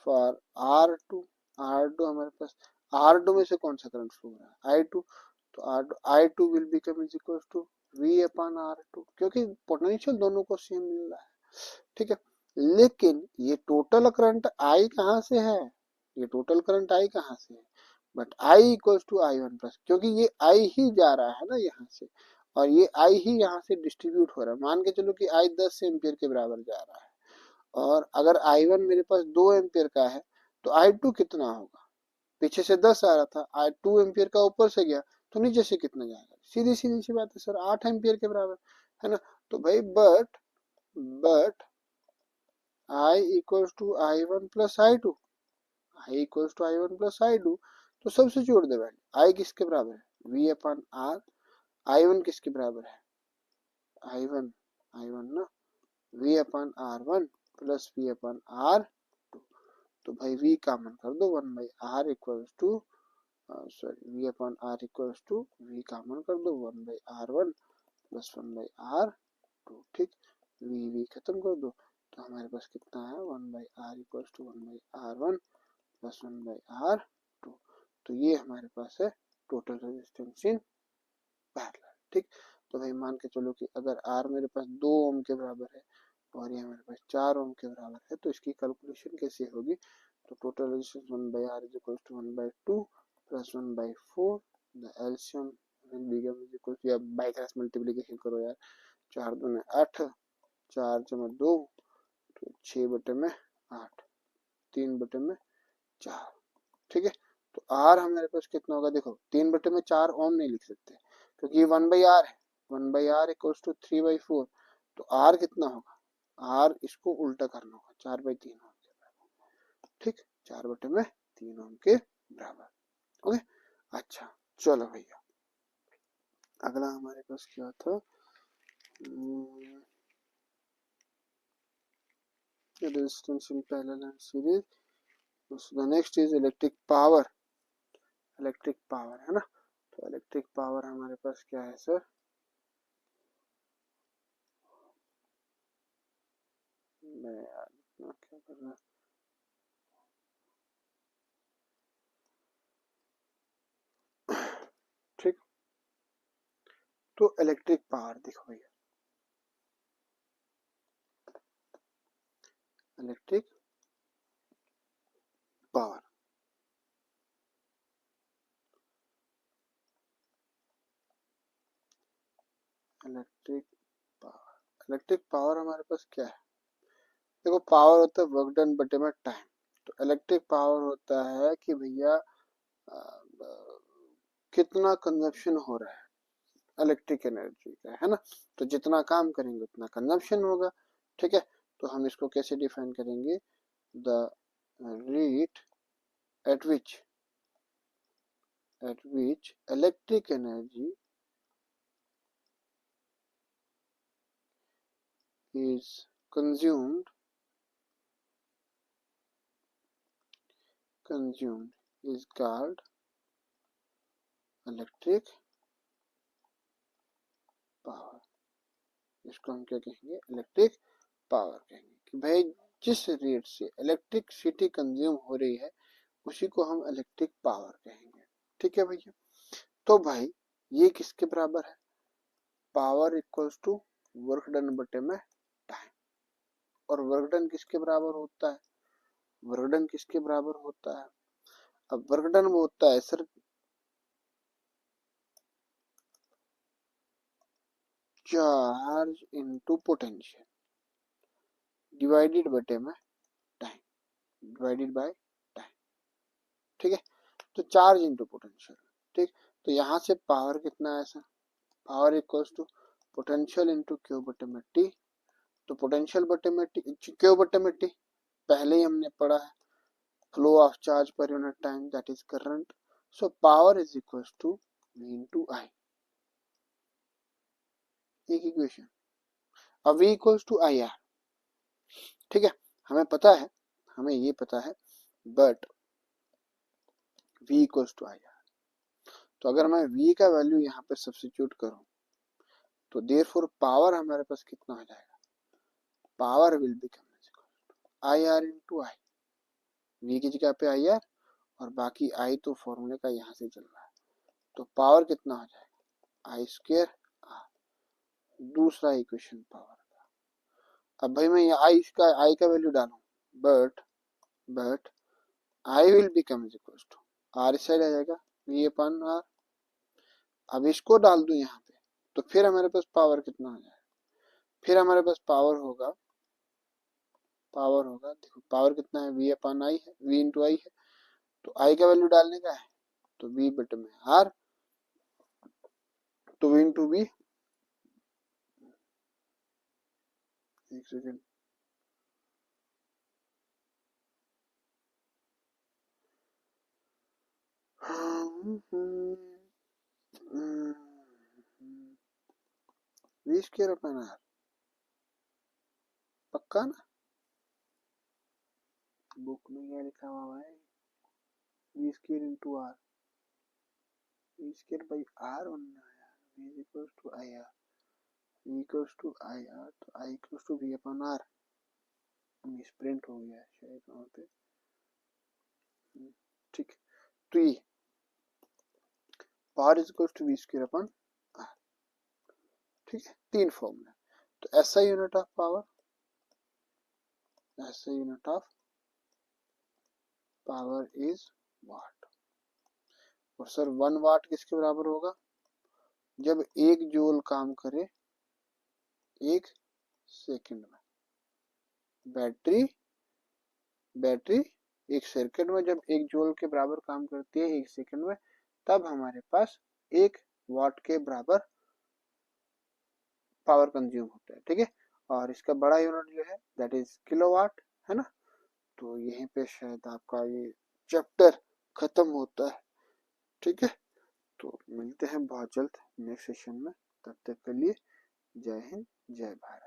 for R2 हमारे पास R2 में से कौन सा करंट फ्लो हो रहा है, I2, तो I2 will become is equal to V upon R2, क्योंकि पोटेंशियल दोनों को सेम मिल रहा है, ठीक है। लेकिन ये टोटल करंट I कहाँ से है, ये टोटल करंट I कहाँ से है, but I equals to I1 plus, क्योंकि ये I ही जा रहा है ना यहाँ से, और ये I ही यहाँ से डिस्ट्रीब्यूट हो रहा है। मान के चलो कि I 10 एम्पियर के बराबर जा रहा है, और अगर I1 मेरे पास 2 एम्पियर का है तो I2 कितना होगा, पीछे से 10 आ रहा था, I2 एम्पियर का ऊपर से गया तो नीचे से कितना जाएगा, सीधी सीधी सी बात है सर, 8 एम्पियर के बराबर है ना। तो भाई but I equals to I1 plus I2, I equals to I1 plus I2, तो सबसे जोड़ दे वैल्यू, I किसके बराबर है, V अपन R, I1 किसके बराबर है, I1 ना V upon R1 plus V upon R2, तो भाई V कॉमन कर दो, 1 by R equals to sorry V upon R equals to V common कर दो 1 by R1 plus 1 by R2, ठीक, V खत्म कर दो, तो हमारे पास कितना है 1 by R equals to 1 by R1 plus 1 by R2, तो ये हमारे पास है टोटल रेजिस्टेंस इन पैरेलल, ठीक। तो भाई मान के चलो कि अगर R मेरे पास 2 ओम के बराबर है और ये हमारे पास 4 ओम के बराबर है, तो इसकी कैलकुलेशन कैसे होगी, तो total resistance 1 by R is equals to 1 by 2 plus 1 by 4, the LCM will become is equal to, या बाई क्रॉस मल्टीप्लिकेशन करो यार, 4 दूने 8, 4 जमा 2 तो 6 बटे में 8, 3 बटे में 4, ठीक है। तो R हमारे पास कितना होगा, देखो 3 बटे में 4 ओम नहीं लिख सकते क्योंकि ये 1 by R है, 1 by R equals to 3 by 4, तो R कितना होगा, R इसको उल्टा करना होगा, 4 by 3 ओम के बराबर, ठीक, 4 बटे में 3 ओम के बराबर, ओके। अच्छा चलो भैया, अगला हमारे पास क्या था, resistance in parallel and series, the next is electric power, electric power है ना। तो इलेक्ट्रिक पावर हमारे पास क्या है सर, मैं यार क्या कर रहा, ठीक, तो इलेक्ट्रिक पावर देखो भैया, electric power, electric power, electric power हमारे पास क्या है, देखो पावर होता है वर्क डन बटे में टाइम, तो इलेक्ट्रिक पावर होता है कि भैया कितना कंजप्शन हो रहा है इलेक्ट्रिक एनर्जी का, है ना। तो जितना काम करेंगे उतना कंजप्शन होगा, ठीक है। तो हम इसको कैसे डिफाइन करेंगे, the rate at which electric energy is consumed is called electric power, इसको हम क्या कहेंगे, इलेक्ट्रिक पावर कहेंगे, कि भाई जिस रेट से इलेक्ट्रिसिटी कंज्यूम हो रही है उसी को हम इलेक्ट्रिक पावर कहेंगे, ठीक है भैया। तो भाई ये किसके बराबर है, power equals to work done बटे में टाइम, और वर्क डन किसके बराबर होता है, वर्क डन किसके बराबर होता है, अब वर्क डन वो होता है sir charge into potential divided बटे में टाइम, डिवाइडेड बाय टाइम, ठीक है। तो चार्ज इनटू पोटेंशियल, ठीक, तो यहाँ से पावर कितना है sir, power equals to potential into Q बटे में टी, तो पोटेंशियल बटे में टी, क्यू बटे में टी पहले ही हमने पढ़ा है, फ्लो ऑफ चार्ज पर unit time that is current, so power is equals to V into I, एक इक्वेशन, अब V equals to I R, ठीक है। हमें पता है हमें ये पता है, but V equals to I R. तो अगर मैं V का वैल्यू यहाँ पे सब्स्टिट्यूट करूं तो देयरफॉर पावर हमारे पास कितना हो जाएगा, power will become I R into I, V की जगह पे आई आर और बाकी आई तो फॉर्मूले का यहाँ से चल रहा है, तो पावर कितना हो जाएगा, आई स्क्वायर आर, दूसरा इक्वेशन पावर का। अब भाई मैं यहाँ आई का वैल्यू डालूं, but I will become equal to R, इस साइड आ जाएगा V अपन आर। अब इसको डाल दूं यहाँ पे तो फिर हमारे पास पावर कितना हो जाएगा, फिर हमारे पास पावर होगा देखो पावर कितना है, V अपन आई है, V इंटू आई है, तो आई का वैल्यू डालने का है तो V बटे में आर, तो V इंटू V, एक second, V square upon R, पक्का ना, बुक में क्या लिखा हुआ है, V square into R, V square by R बनना है यार, V equals to I R, V equals to I R, तो I equals to V upon R, misprint हो गया है शायद वहाँ पे, ठीक। तो ये power is equals to V square upon R, ठीक है, तीन फॉर्मूला। तो ऐसा यूनिट ऑफ पावर, ऐसा unit of power is what, और सर 1 वाट किसके बराबर होगा, जब 1 जूल काम करे 1 सेकंड में, बैटरी 1 सेकंड में जब 1 जूल के बराबर काम करती है 1 सेकंड में, तब हमारे पास 1 वाट के बराबर पावर कंज्यूम होता है, ठीक है। और इसका बड़ा यूनिट जो है दैट इज किलोवाट, है ना। तो यहीं पे शायद आपका ये चैप्टर खत्म होता है, ठीक है। तो मिलते हैं बहुत जल्द नेक्स्ट सेशन में, तब तक के लिए जय हिंद जय भारत।